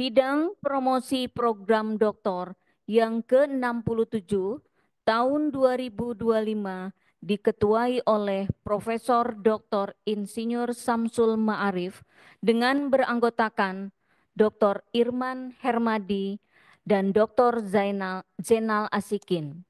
Sidang promosi program doktor yang ke-67 tahun 2025 diketuai oleh Profesor Dr. Insinyur Samsul Ma'arif dengan beranggotakan Dr. Irman Hermadi dan Dr. Zainal Asikin.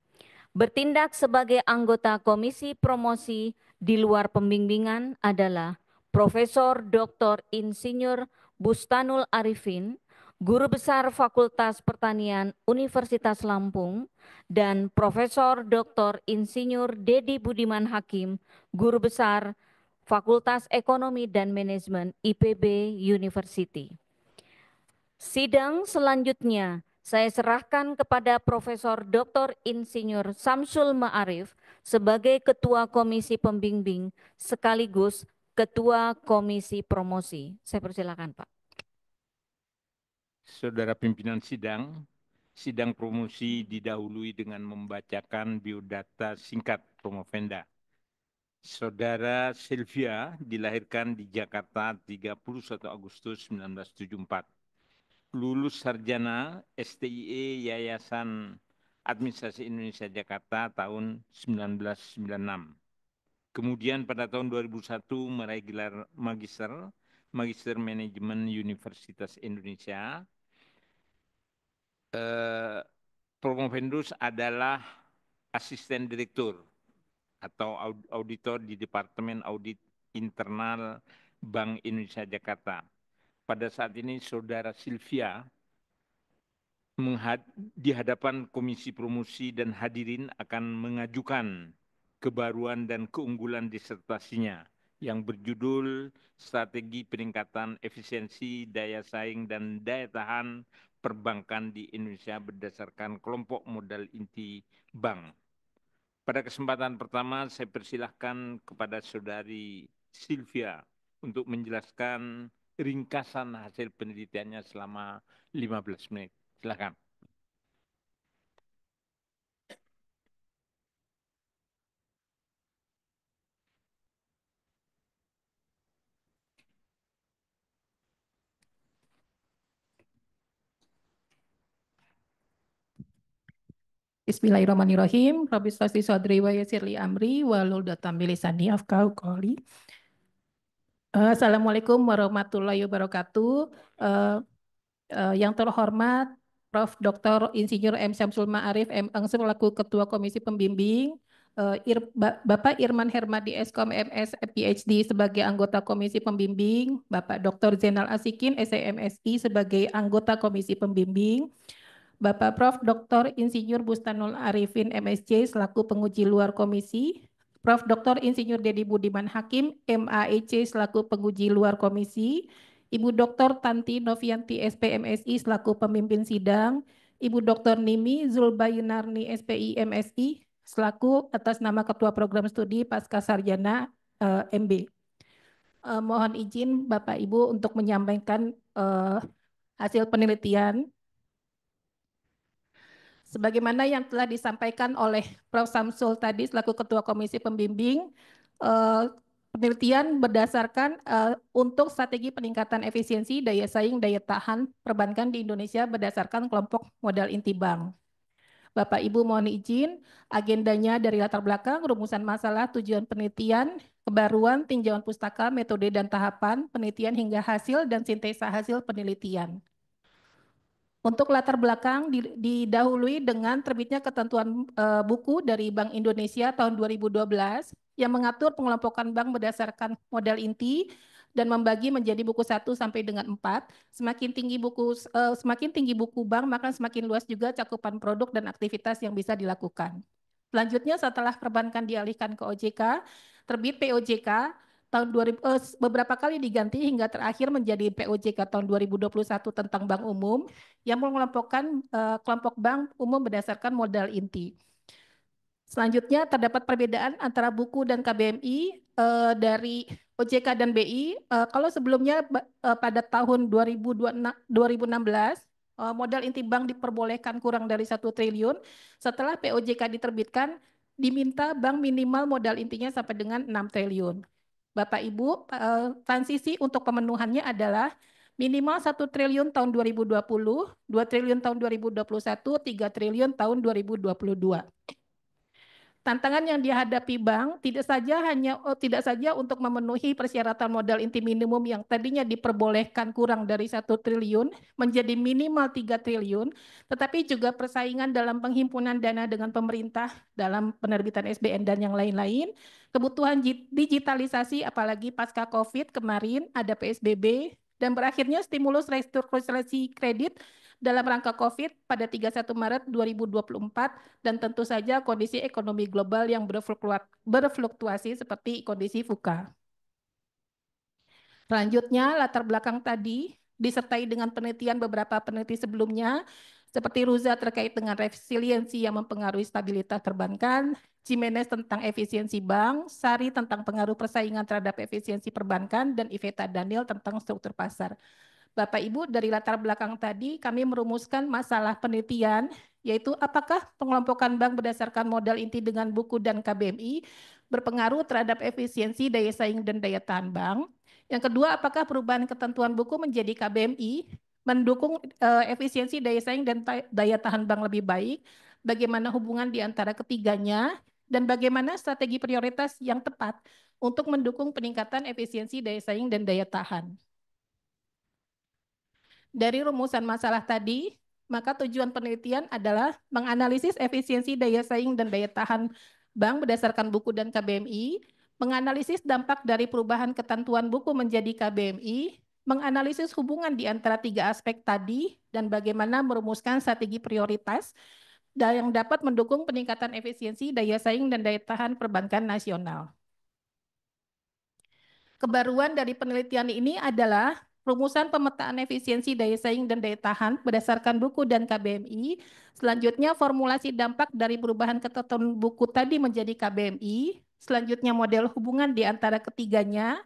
Bertindak sebagai anggota Komisi Promosi di luar pembimbingan adalah Profesor Dr. Insinyur Bustanul Arifin, Guru Besar Fakultas Pertanian Universitas Lampung, dan Profesor Dr. Insinyur Dedi Budiman Hakim, Guru Besar Fakultas Ekonomi dan Manajemen IPB University. Sidang selanjutnya saya serahkan kepada Profesor Dr. Insinyur Samsul Ma'arif sebagai Ketua Komisi Pembimbing sekaligus Ketua Komisi Promosi. Saya persilakan, Pak. Saudara pimpinan sidang, sidang promosi didahului dengan membacakan biodata singkat promovenda. Saudara Sylvia dilahirkan di Jakarta 31 Agustus 1974. Lulus sarjana STIE Yayasan Administrasi Indonesia Jakarta tahun 1996. Kemudian pada tahun 2001 meraih gelar Magister Manajemen Universitas Indonesia. Promovendus adalah asisten direktur atau auditor di Departemen Audit Internal Bank Indonesia Jakarta. Pada saat ini Saudara Sylvia di hadapan Komisi Promosi dan hadirin akan mengajukan kebaruan dan keunggulan disertasinya yang berjudul Strategi Peningkatan Efisiensi, Daya Saing, dan Daya Tahan Perbankan di Indonesia berdasarkan kelompok modal inti bank. Pada kesempatan pertama saya persilahkan kepada Saudari Sylvia untuk menjelaskan ringkasan hasil penelitiannya selama 15 menit. Silakan. Bismillahirrahmanirrahim. Rabbi shrah li sadri wa yassir li amri wahlul 'uqdatam min lisani yafqahu qawli. Assalamualaikum warahmatullahi wabarakatuh. Yang terhormat Prof. Dr. Insinyur M. Syamsul Ma'arif M.Eng selaku Ketua Komisi Pembimbing, Bapak Irman Hermadi Eskom MS PhD sebagai anggota Komisi Pembimbing, Bapak Dr. Zainal Asikin SMSI sebagai anggota Komisi Pembimbing, Bapak Prof. Dr. Insinyur Bustanul Arifin MSc selaku penguji luar komisi, Prof. Dr. Insinyur Dedi Budiman Hakim MAEC selaku penguji luar komisi, Ibu Dr. Tanti Novianti SPMSI selaku pemimpin sidang, Ibu Dr. Nimi Zulbayunarni SPI MSI selaku atas nama Ketua Program Studi Pasca Sarjana MB. Mohon izin Bapak Ibu untuk menyampaikan hasil penelitian. Sebagaimana yang telah disampaikan oleh Prof. Samsul tadi selaku Ketua Komisi Pembimbing, penelitian berdasarkan untuk strategi peningkatan efisiensi, daya saing, daya tahan perbankan di Indonesia berdasarkan kelompok modal inti bank. Bapak Ibu mohon izin, agendanya dari latar belakang, rumusan masalah, tujuan penelitian, kebaruan, tinjauan pustaka, metode dan tahapan, penelitian hingga hasil dan sintesa hasil penelitian. Untuk latar belakang didahului dengan terbitnya ketentuan buku dari Bank Indonesia tahun 2012 yang mengatur pengelompokan bank berdasarkan modal inti dan membagi menjadi buku 1 sampai dengan 4. Semakin tinggi buku bank maka semakin luas juga cakupan produk dan aktivitas yang bisa dilakukan. Selanjutnya setelah perbankan dialihkan ke OJK, terbit POJK tahun 2000, beberapa kali diganti hingga terakhir menjadi POJK tahun 2021 tentang bank umum yang mengelompokkan kelompok bank umum berdasarkan modal inti. Selanjutnya terdapat perbedaan antara buku dan KBMI dari OJK dan BI. Kalau sebelumnya pada tahun 2016 modal inti bank diperbolehkan kurang dari 1 triliun. Setelah POJK diterbitkan diminta bank minimal modal intinya sampai dengan 6 triliun. Bapak Ibu, transisi untuk pemenuhannya adalah Minimal 1 triliun tahun 2020, 2 triliun tahun 2021, 3 triliun tahun 2022. Tantangan yang dihadapi bank tidak saja untuk memenuhi persyaratan modal inti minimum yang tadinya diperbolehkan kurang dari 1 triliun menjadi minimal 3 triliun, tetapi juga persaingan dalam penghimpunan dana dengan pemerintah dalam penerbitan SBN dan yang lain-lain, kebutuhan digitalisasi apalagi pasca COVID kemarin ada PSBB, dan berakhirnya stimulus restrukturisasi kredit dalam rangka COVID pada 31 Maret 2024 dan tentu saja kondisi ekonomi global yang berfluktuasi seperti kondisi VUCA. Selanjutnya, latar belakang tadi disertai dengan penelitian beberapa peneliti sebelumnya seperti Ruza terkait dengan resiliensi yang mempengaruhi stabilitas perbankan, Jimenez tentang efisiensi bank, Sari tentang pengaruh persaingan terhadap efisiensi perbankan, dan Iveta Daniel tentang struktur pasar. Bapak Ibu, dari latar belakang tadi kami merumuskan masalah penelitian, yaitu apakah pengelompokan bank berdasarkan modal inti dengan buku dan KBMI berpengaruh terhadap efisiensi daya saing dan daya tahan bank. Yang kedua, apakah perubahan ketentuan buku menjadi KBMI mendukung efisiensi daya saing dan daya tahan bank lebih baik, bagaimana hubungan di antara ketiganya, dan bagaimana strategi prioritas yang tepat untuk mendukung peningkatan efisiensi daya saing dan daya tahan. Dari rumusan masalah tadi, maka tujuan penelitian adalah menganalisis efisiensi daya saing dan daya tahan bank berdasarkan buku dan KBMI, menganalisis dampak dari perubahan ketentuan buku menjadi KBMI, menganalisis hubungan di antara tiga aspek tadi, dan bagaimana merumuskan strategi prioritas yang dapat mendukung peningkatan efisiensi daya saing dan daya tahan perbankan nasional. Kebaruan dari penelitian ini adalah rumusan pemetaan efisiensi daya saing dan daya tahan berdasarkan buku dan KBMI. Selanjutnya formulasi dampak dari perubahan ketentuan buku tadi menjadi KBMI. Selanjutnya model hubungan di antara ketiganya.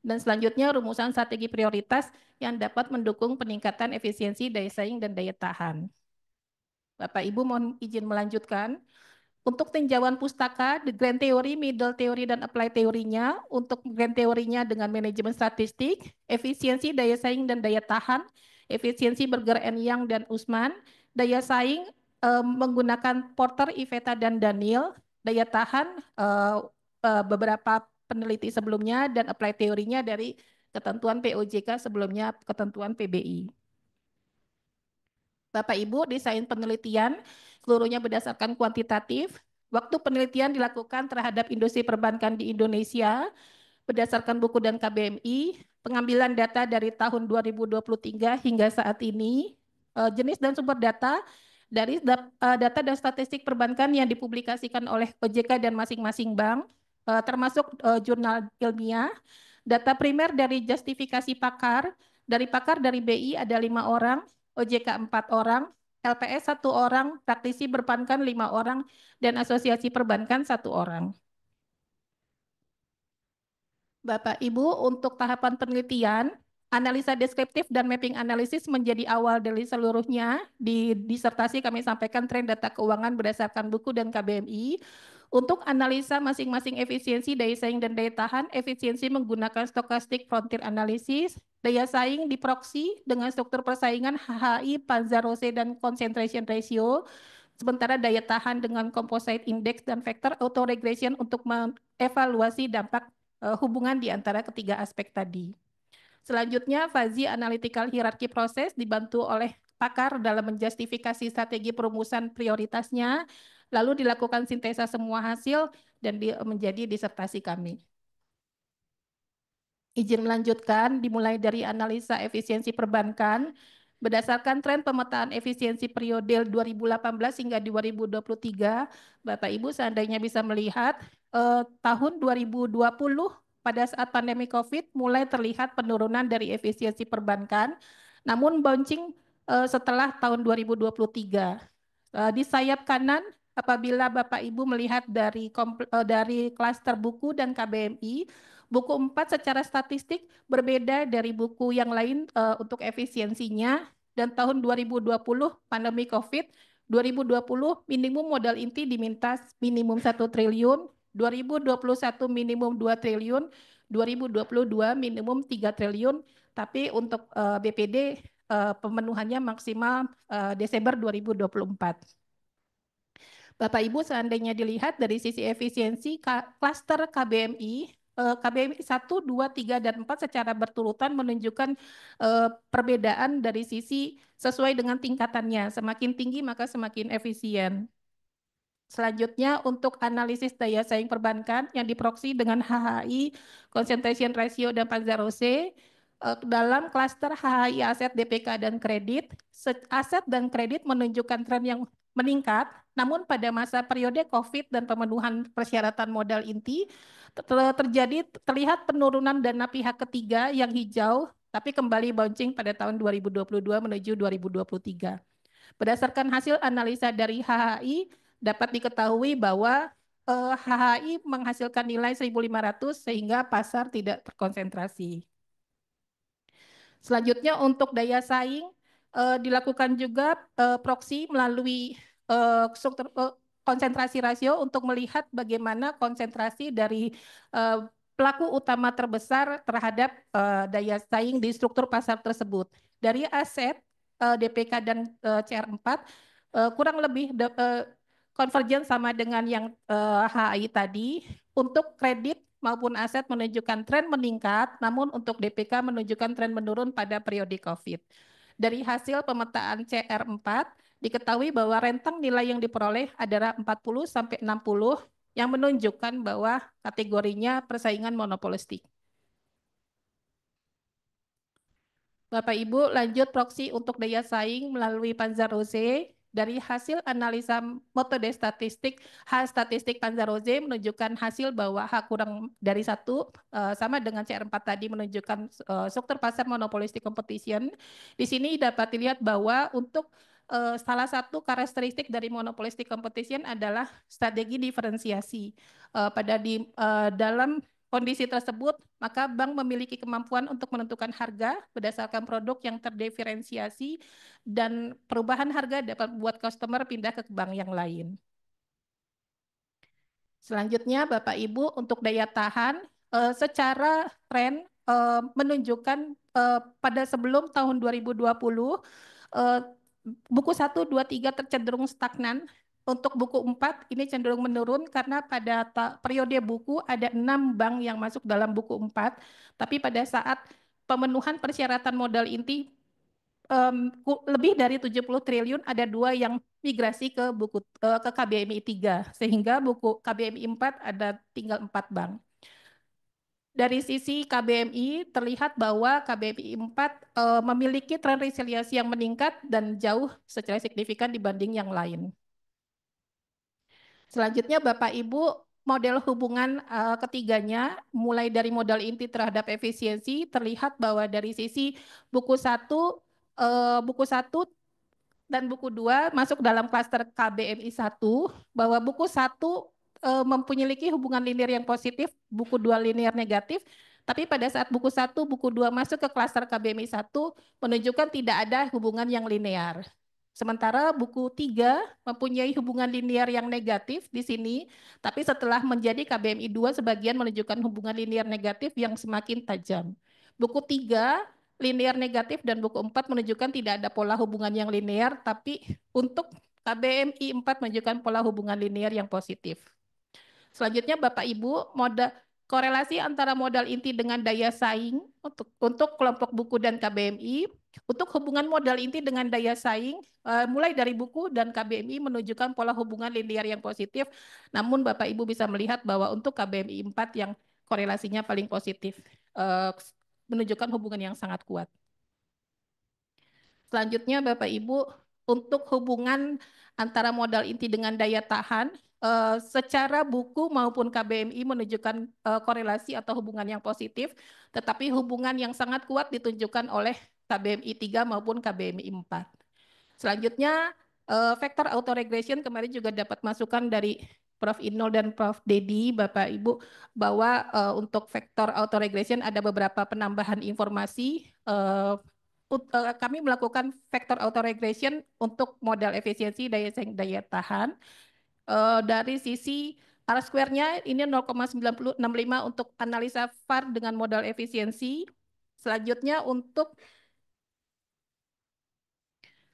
Dan selanjutnya rumusan strategi prioritas yang dapat mendukung peningkatan efisiensi daya saing dan daya tahan. Bapak Ibu mohon izin melanjutkan. Untuk tinjauan pustaka, the grand theory, middle theory, dan apply teorinya. Untuk grand teorinya dengan manajemen statistik, efisiensi daya saing dan daya tahan, efisiensi Berger and Young dan Usman, daya saing menggunakan Porter, Iveta, dan Daniel, daya tahan beberapa peneliti sebelumnya, dan apply teorinya dari ketentuan POJK sebelumnya ketentuan PBI. Bapak Ibu, desain penelitian seluruhnya berdasarkan kuantitatif. Waktu penelitian dilakukan terhadap industri perbankan di Indonesia berdasarkan buku dan KBMI, pengambilan data dari tahun 2023 hingga saat ini, jenis dan sumber data dari data dan statistik perbankan yang dipublikasikan oleh OJK dan masing-masing bank, termasuk jurnal ilmiah, data primer dari justifikasi pakar, dari BI ada 5 orang, OJK 4 orang, LPS 1 orang, praktisi perbankan 5 orang, dan asosiasi perbankan 1 orang. Bapak Ibu, untuk tahapan penelitian, analisa deskriptif dan mapping analisis menjadi awal dari seluruhnya. Di disertasi kami sampaikan tren data keuangan berdasarkan buku dan KBMI. Untuk analisa masing-masing efisiensi daya saing dan daya tahan, efisiensi menggunakan stochastic frontier analysis, daya saing di proxy dengan struktur persaingan HHI, Panzer-Rose, dan concentration ratio, sementara daya tahan dengan composite index dan vector autoregression untuk mengevaluasi dampak hubungan di antara ketiga aspek tadi. Selanjutnya, fuzzy analytical hierarchy proses dibantu oleh pakar dalam menjustifikasi strategi perumusan prioritasnya, lalu dilakukan sintesa semua hasil dan menjadi disertasi kami. Izin melanjutkan, dimulai dari analisa efisiensi perbankan, berdasarkan tren pemetaan efisiensi periode 2018 hingga 2023, Bapak Ibu seandainya bisa melihat tahun 2020 pada saat pandemi COVID mulai terlihat penurunan dari efisiensi perbankan, namun bouncing setelah tahun 2023. Di sayap kanan, apabila Bapak Ibu melihat dari klaster buku dan KBMI, buku 4 secara statistik berbeda dari buku yang lain untuk efisiensinya, dan tahun 2020 pandemi COVID, 2020 minimum modal inti diminta minimum 1 triliun, 2021 minimum 2 triliun, 2022 minimum 3 triliun, tapi untuk BPD pemenuhannya maksimal Desember 2024. Bapak Ibu, seandainya dilihat dari sisi efisiensi klaster KBMI, KBMI 1, 2, 3, dan 4 secara berturutan menunjukkan perbedaan dari sisi sesuai dengan tingkatannya. Semakin tinggi maka semakin efisien. Selanjutnya untuk analisis daya saing perbankan yang diproksi dengan HHI, concentration ratio, dan Panzerose. Dalam klaster HHI aset, DPK, dan kredit, aset dan kredit menunjukkan tren yang meningkat, namun pada masa periode COVID dan pemenuhan persyaratan modal inti, terlihat penurunan dana pihak ketiga yang hijau, tapi kembali bouncing pada tahun 2022 menuju 2023. Berdasarkan hasil analisa dari HHI, dapat diketahui bahwa HHI menghasilkan nilai 1.500 sehingga pasar tidak terkonsentrasi. Selanjutnya untuk daya saing dilakukan juga proksi melalui struktur konsentrasi rasio untuk melihat bagaimana konsentrasi dari pelaku utama terbesar terhadap daya saing di struktur pasar tersebut. Dari aset DPK dan CR4 kurang lebih konvergen sama dengan yang HI tadi. Untuk kredit maupun aset menunjukkan tren meningkat, namun untuk DPK menunjukkan tren menurun pada periode COVID. Dari hasil pemetaan CR4, diketahui bahwa rentang nilai yang diperoleh adalah 40 sampai 60 yang menunjukkan bahwa kategorinya persaingan monopolistik. Bapak Ibu, lanjut proksi untuk daya saing melalui Panzerose. Dari hasil analisa metode statistik, H statistik Panzerose menunjukkan hasil bahwa H kurang dari 1 sama dengan CR4 tadi menunjukkan struktur pasar monopolistic competition. Di sini dapat dilihat bahwa untuk salah satu karakteristik dari monopolistic competition adalah strategi diferensiasi. Dalam kondisi tersebut, maka bank memiliki kemampuan untuk menentukan harga berdasarkan produk yang terdiferensiasi dan perubahan harga dapat membuat customer pindah ke bank yang lain. Selanjutnya, Bapak Ibu, untuk daya tahan, secara tren menunjukkan pada sebelum tahun 2020, buku 1, 2, 3 tercenderung stagnan. Untuk buku 4 ini cenderung menurun karena pada periode buku ada 6 bank yang masuk dalam buku 4, tapi pada saat pemenuhan persyaratan modal inti lebih dari 70 triliun ada 2 yang migrasi ke KBMI 3, sehingga buku KBMI 4 ada tinggal 4 bank. Dari sisi KBMI terlihat bahwa KBMI 4 memiliki tren resiliensi yang meningkat dan jauh secara signifikan dibanding yang lain. Selanjutnya Bapak Ibu, model hubungan ketiganya mulai dari modal inti terhadap efisiensi terlihat bahwa dari sisi buku 1 dan buku 2 masuk dalam klaster KBMI 1, bahwa buku 1 memiliki hubungan linear yang positif, buku 2 linear negatif, tapi pada saat buku 1, buku 2 masuk ke klaster KBMI 1 menunjukkan tidak ada hubungan yang linear. Sementara buku 3 mempunyai hubungan linear yang negatif di sini, tapi setelah menjadi KBMI 2 sebagian menunjukkan hubungan linear negatif yang semakin tajam. Buku 3 linear negatif dan buku 4 menunjukkan tidak ada pola hubungan yang linear, tapi untuk KBMI 4 menunjukkan pola hubungan linear yang positif. Selanjutnya Bapak Ibu, korelasi antara modal inti dengan daya saing untuk kelompok buku dan KBMI. Untuk hubungan modal inti dengan daya saing, mulai dari buku dan KBMI menunjukkan pola hubungan linear yang positif. Namun Bapak Ibu bisa melihat bahwa untuk KBMI 4 yang korelasinya paling positif, menunjukkan hubungan yang sangat kuat. Selanjutnya Bapak Ibu, untuk hubungan antara modal inti dengan daya tahan, secara buku maupun KBMI menunjukkan korelasi atau hubungan yang positif, tetapi hubungan yang sangat kuat ditunjukkan oleh KBMI 3 maupun KBMI 4. Selanjutnya, vektor autoregression kemarin juga dapat masukan dari Prof. Inul dan Prof. Dedi, Bapak Ibu, bahwa untuk vektor autoregression ada beberapa penambahan informasi. Kami melakukan vektor autoregression untuk modal efisiensi daya saing daya tahan. Dari sisi R-square-nya ini 0,965 untuk analisa VAR dengan modal efisiensi. Selanjutnya untuk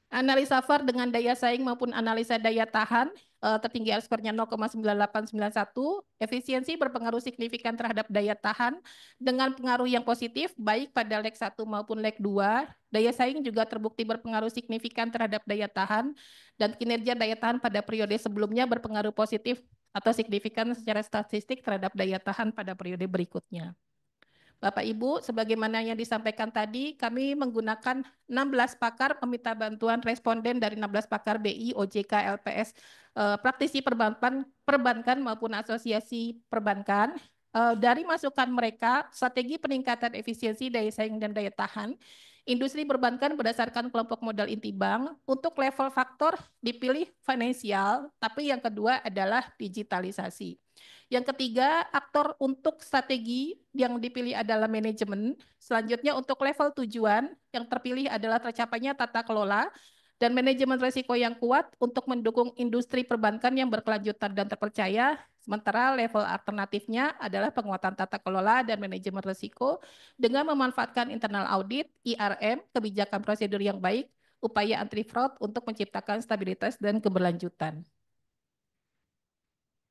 analisa VAR dengan daya saing maupun analisa daya tahan, tertinggi R-square-nya 0,9891, efisiensi berpengaruh signifikan terhadap daya tahan dengan pengaruh yang positif baik pada leg 1 maupun leg 2. Daya saing juga terbukti berpengaruh signifikan terhadap daya tahan dan kinerja daya tahan pada periode sebelumnya berpengaruh positif atau signifikan secara statistik terhadap daya tahan pada periode berikutnya. Bapak Ibu, sebagaimana yang disampaikan tadi, kami menggunakan 16 pakar peminta bantuan responden dari 16 pakar BI, OJK, LPS, praktisi perbankan maupun asosiasi perbankan. Dari masukan mereka, strategi peningkatan efisiensi daya saing dan daya tahan, industri perbankan berdasarkan kelompok modal inti bank, untuk level faktor dipilih finansial, tapi yang kedua adalah digitalisasi. Yang ketiga, aktor untuk strategi yang dipilih adalah manajemen. Selanjutnya untuk level tujuan, yang terpilih adalah tercapainya tata kelola dan manajemen risiko yang kuat untuk mendukung industri perbankan yang berkelanjutan dan terpercaya. Sementara level alternatifnya adalah penguatan tata kelola dan manajemen risiko dengan memanfaatkan internal audit, IRM, kebijakan prosedur yang baik, upaya anti fraud untuk menciptakan stabilitas dan keberlanjutan.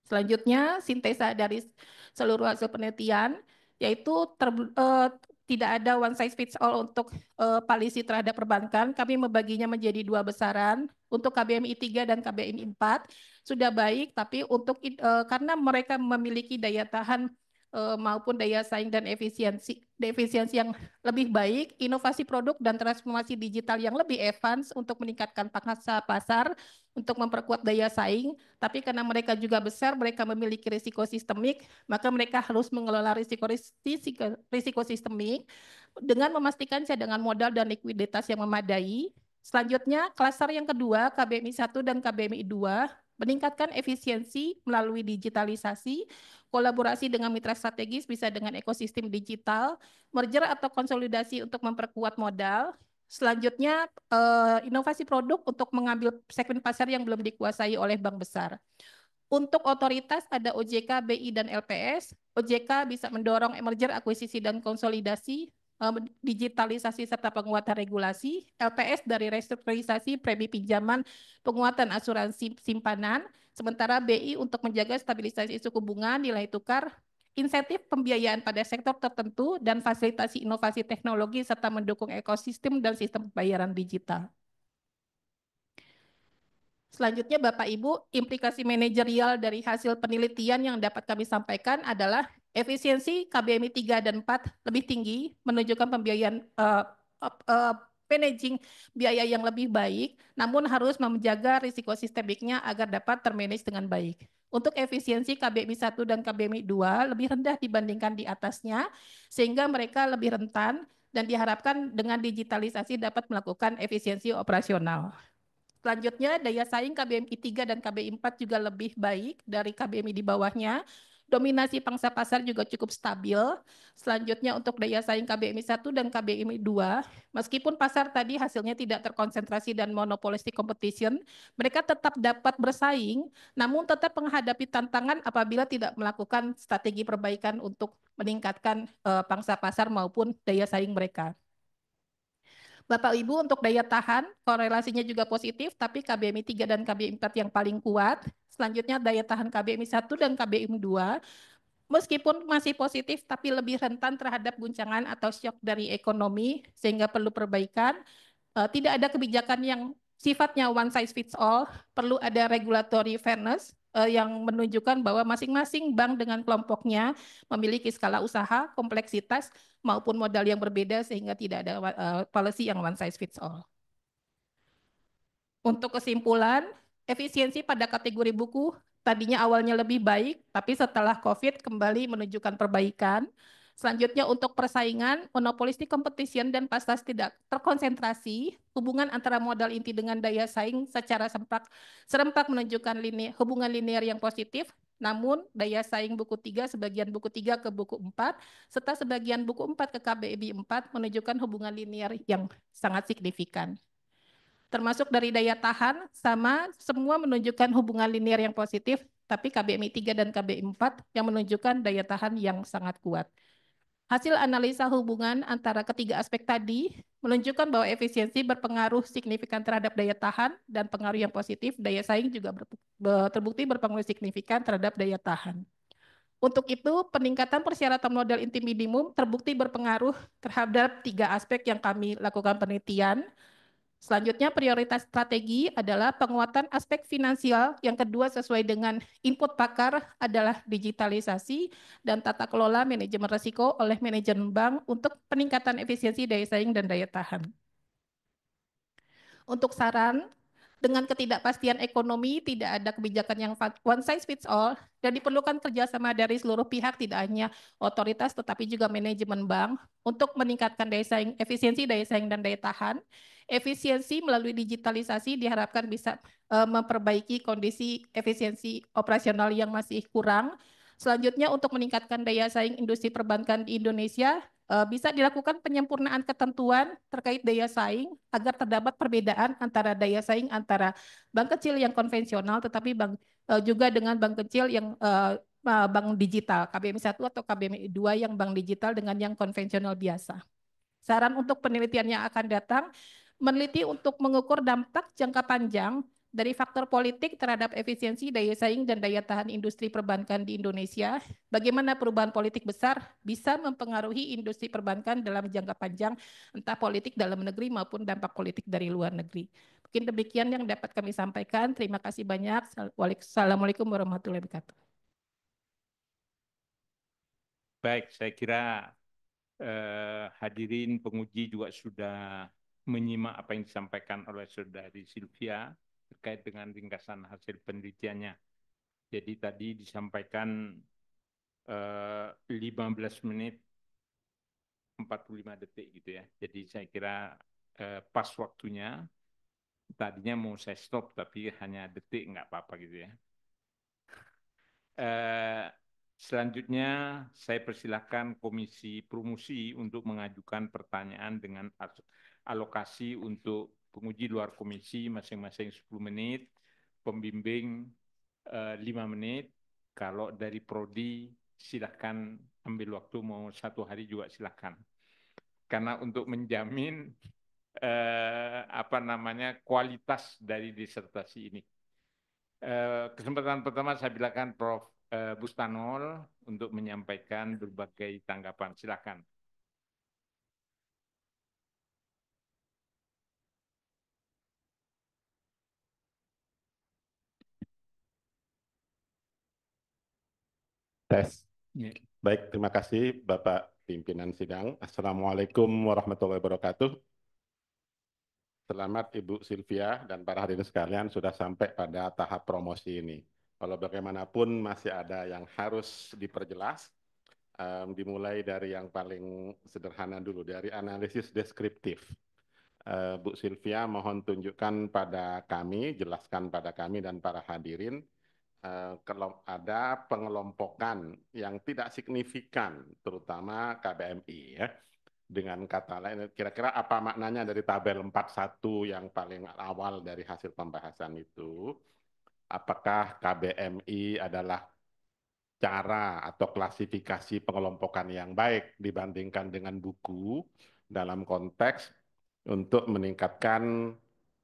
Selanjutnya, sintesa dari seluruh hasil penelitian, yaitu tidak ada one size fits all untuk policy terhadap perbankan. Kami membaginya menjadi dua besaran. Untuk KBMI 3 dan KBMI 4 sudah baik, tapi untuk karena mereka memiliki daya tahan maupun daya saing dan efisiensi yang lebih baik, inovasi produk dan transformasi digital yang lebih advance untuk meningkatkan pangsa pasar, untuk memperkuat daya saing, tapi karena mereka juga besar, mereka memiliki risiko sistemik, maka mereka harus mengelola risiko sistemik dengan memastikan cadangan modal dan likuiditas yang memadai. Selanjutnya, klaster yang kedua, KBMI 1 dan KBMI 2, meningkatkan efisiensi melalui digitalisasi, kolaborasi dengan mitra strategis bisa dengan ekosistem digital, merger atau konsolidasi untuk memperkuat modal. Selanjutnya, inovasi produk untuk mengambil segmen pasar yang belum dikuasai oleh bank besar. Untuk otoritas ada OJK, BI, dan LPS. OJK bisa mendorong merger, akuisisi, dan konsolidasi, digitalisasi serta penguatan regulasi. LPS dari restrukturisasi, premi pinjaman, penguatan asuransi simpanan. Sementara BI untuk menjaga stabilisasi suku bunga, nilai tukar, insentif pembiayaan pada sektor tertentu, dan fasilitasi inovasi teknologi serta mendukung ekosistem dan sistem pembayaran digital. Selanjutnya Bapak Ibu, implikasi manajerial dari hasil penelitian yang dapat kami sampaikan adalah efisiensi KBMI 3 dan 4 lebih tinggi, menunjukkan pembiayaan managing biaya yang lebih baik, namun harus menjaga risiko sistemiknya agar dapat termanage dengan baik. Untuk efisiensi KBMI 1 dan KBMI 2 lebih rendah dibandingkan di atasnya, sehingga mereka lebih rentan dan diharapkan dengan digitalisasi dapat melakukan efisiensi operasional. Selanjutnya, daya saing KBMI 3 dan KBMI 4 juga lebih baik dari KBMI di bawahnya. Dominasi pangsa pasar juga cukup stabil. Selanjutnya untuk daya saing KBMI 1 dan KBMI 2, meskipun pasar tadi hasilnya tidak terkonsentrasi dan monopolistic competition, mereka tetap dapat bersaing, namun tetap menghadapi tantangan apabila tidak melakukan strategi perbaikan untuk meningkatkan pangsa pasar maupun daya saing mereka. Bapak Ibu untuk daya tahan, korelasinya juga positif, tapi KBMI 3 dan KBMI 4 yang paling kuat. Selanjutnya daya tahan KBMI 1 dan KBMI 2, meskipun masih positif, tapi lebih rentan terhadap guncangan atau shock dari ekonomi, sehingga perlu perbaikan. Tidak ada kebijakan yang sifatnya one size fits all, perlu ada regulatory fairness yang menunjukkan bahwa masing-masing bank dengan kelompoknya memiliki skala usaha, kompleksitas, maupun modal yang berbeda sehingga tidak ada policy yang one size fits all. Untuk kesimpulan, efisiensi pada kategori buku tadinya awalnya lebih baik, tapi setelah COVID kembali menunjukkan perbaikan. Selanjutnya untuk persaingan, monopolistic competition dan pasar tidak terkonsentrasi, hubungan antara modal inti dengan daya saing secara serempak menunjukkan hubungan linear yang positif, namun daya saing buku 3, sebagian buku 3 ke buku 4, serta sebagian buku 4 ke KBMI 4 menunjukkan hubungan linear yang sangat signifikan. Termasuk dari daya tahan, sama semua menunjukkan hubungan linear yang positif, tapi KBMI 3 dan KBMI 4 yang menunjukkan daya tahan yang sangat kuat. Hasil analisa hubungan antara ketiga aspek tadi menunjukkan bahwa efisiensi berpengaruh signifikan terhadap daya tahan dan pengaruh yang positif, daya saing juga terbukti berpengaruh signifikan terhadap daya tahan. Untuk itu, peningkatan persyaratan modal inti minimum terbukti berpengaruh terhadap tiga aspek yang kami lakukan penelitian. Selanjutnya, prioritas strategi adalah penguatan aspek finansial. Yang kedua, sesuai dengan input pakar adalah digitalisasi dan tata kelola manajemen risiko oleh manajemen bank untuk peningkatan efisiensi daya saing dan daya tahan. Untuk saran, dengan ketidakpastian ekonomi, tidak ada kebijakan yang one size fits all, dan diperlukan kerjasama dari seluruh pihak, tidak hanya otoritas, tetapi juga manajemen bank, untuk meningkatkan daya saing, efisiensi daya saing dan daya tahan. Efisiensi melalui digitalisasi diharapkan bisa memperbaiki kondisi efisiensi operasional yang masih kurang. Selanjutnya, untuk meningkatkan daya saing industri perbankan di Indonesia, bisa dilakukan penyempurnaan ketentuan terkait daya saing agar terdapat perbedaan antara daya saing antara bank kecil yang konvensional tetapi juga dengan bank kecil yang bank digital, KBMI 1 atau KBMI 2 yang bank digital dengan yang konvensional biasa. Saran untuk penelitian yang akan datang, meneliti untuk mengukur dampak jangka panjang dari faktor politik terhadap efisiensi daya saing dan daya tahan industri perbankan di Indonesia, bagaimana perubahan politik besar bisa mempengaruhi industri perbankan dalam jangka panjang, entah politik dalam negeri maupun dampak politik dari luar negeri. Mungkin demikian yang dapat kami sampaikan. Terima kasih banyak. Assalamualaikum warahmatullahi wabarakatuh. Baik, saya kira hadirin penguji juga sudah menyimak apa yang disampaikan oleh Saudari Sylvia terkait dengan ringkasan hasil penelitiannya. Jadi tadi disampaikan 15 menit 45 detik gitu ya. Jadi saya kira pas waktunya. Tadinya mau saya stop tapi hanya detik nggak apa-apa gitu ya. Selanjutnya saya persilahkan Komisi Promosi untuk mengajukan pertanyaan dengan alokasi untuk penguji luar komisi masing-masing 10 menit, pembimbing 5 menit. Kalau dari Prodi silahkan ambil waktu mau 1 hari juga silahkan. Karena untuk menjamin kualitas dari disertasi ini. Kesempatan pertama saya bilakan Prof. Bustanul untuk menyampaikan berbagai tanggapan. Silakan. Tes. Baik, terima kasih Bapak Pimpinan Sidang. Assalamualaikum warahmatullahi wabarakatuh. Selamat Ibu Sylvia dan para hadirin sekalian sudah sampai pada tahap promosi ini. Kalau bagaimanapun masih ada yang harus diperjelas, dimulai dari yang paling sederhana dulu, dari analisis deskriptif. Bu Sylvia mohon tunjukkan pada kami, jelaskan pada kami dan para hadirin, kalau ada pengelompokan yang tidak signifikan, terutama KBMI ya. Dengan kata lain, kira-kira apa maknanya dari tabel 41 yang paling awal dari hasil pembahasan itu? Apakah KBMI adalah cara atau klasifikasi pengelompokan yang baik dibandingkan dengan buku dalam konteks untuk meningkatkan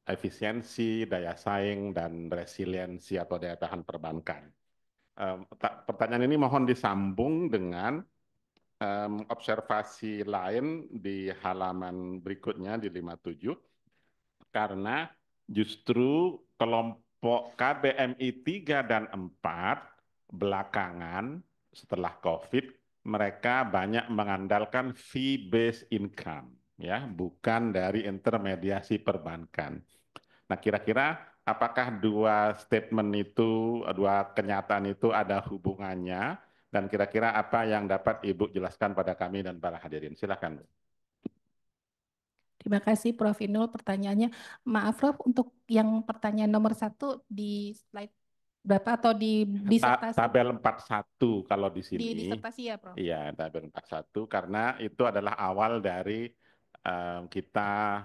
efisiensi, daya saing, dan resiliensi atau daya tahan perbankan? Pertanyaan ini mohon disambung dengan observasi lain di halaman berikutnya di 57, karena justru kelompok KBMI 3 dan 4 belakangan setelah COVID mereka banyak mengandalkan fee-based income, ya, bukan dari intermediasi perbankan. Nah, kira-kira apakah dua statement itu, dua kenyataan itu ada hubungannya? Dan kira-kira apa yang dapat Ibu jelaskan pada kami dan para hadirin? Silakan, Bu. Terima kasih Prof. Inul pertanyaannya. Maaf Prof, untuk yang pertanyaan nomor 1 di slide berapa atau di disertasi? Tabel 41 kalau di sini. Di disertasi ya Prof? Iya, tabel 41 karena itu adalah awal dari kita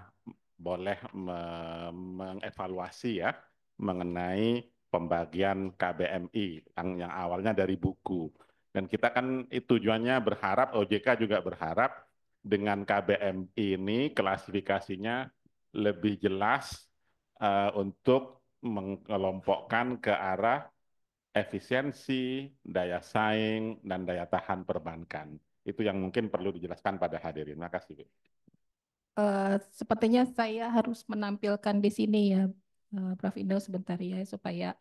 boleh mengevaluasi ya mengenai pembagian KBMI yang awalnya dari buku. Dan kita kan tujuannya berharap, OJK juga berharap dengan KBM ini klasifikasinya lebih jelas untuk mengelompokkan ke arah efisiensi, daya saing, dan daya tahan perbankan. Itu yang mungkin perlu dijelaskan pada hadirin. Terima kasih, Bu. Sepertinya saya harus menampilkan di sini ya, Prof. Indo sebentar ya, supaya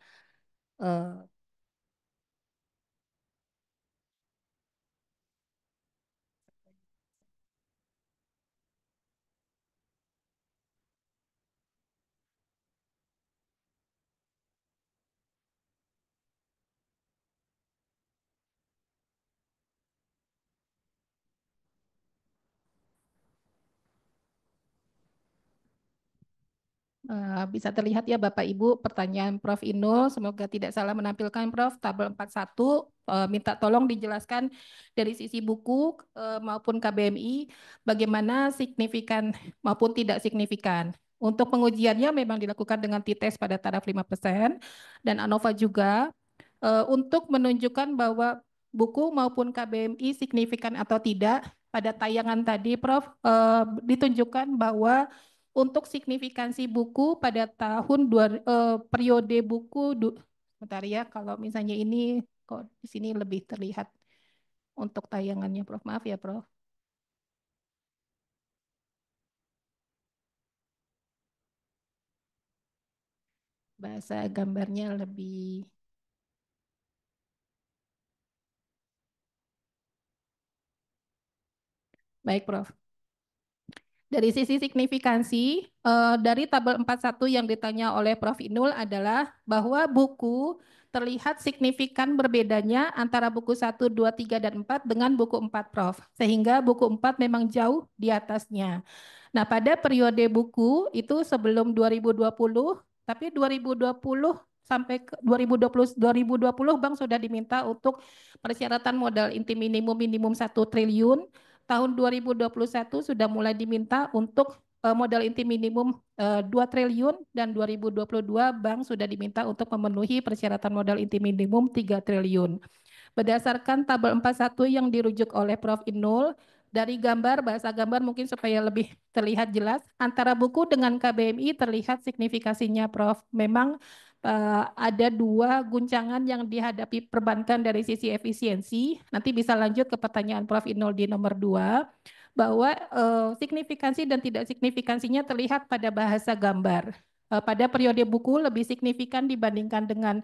bisa terlihat ya Bapak Ibu pertanyaan Prof. Inul, semoga tidak salah menampilkan Prof. Tabel 41, minta tolong dijelaskan dari sisi buku maupun KBMI bagaimana signifikan maupun tidak signifikan. Untuk pengujiannya memang dilakukan dengan T-test pada taraf 5% dan ANOVA juga untuk menunjukkan bahwa buku maupun KBMI signifikan atau tidak. Pada tayangan tadi Prof ditunjukkan bahwa untuk signifikansi buku pada periode buku sebentar ya, kalau misalnya ini kok di sini lebih terlihat untuk tayangannya Prof. Maaf ya Prof. Bahasa gambarnya lebih baik Prof. Dari sisi signifikansi, dari tabel 41 yang ditanya oleh Prof. Inul adalah bahwa buku terlihat signifikan berbedanya antara buku 1, 2, 3, dan 4 dengan buku 4, Prof. Sehingga buku 4 memang jauh di atasnya. Nah, pada periode buku itu sebelum 2020, tapi 2020 sampai ke 2020 Bank sudah diminta untuk persyaratan modal inti minimum 1 triliun. Tahun 2021 sudah mulai diminta untuk modal inti minimum 2 triliun dan 2022 Bank sudah diminta untuk memenuhi persyaratan modal inti minimum 3 triliun. Berdasarkan tabel 41 yang dirujuk oleh Prof. Inul, dari gambar, bahasa gambar mungkin supaya lebih terlihat jelas, antara buku dengan KBMI terlihat signifikasinya Prof. Memang ada dua guncangan yang dihadapi perbankan dari sisi efisiensi. Nanti bisa lanjut ke pertanyaan Prof. Inul di nomor 2, bahwa signifikansi dan tidak signifikansinya terlihat pada bahasa gambar. Pada periode buku lebih signifikan dibandingkan dengan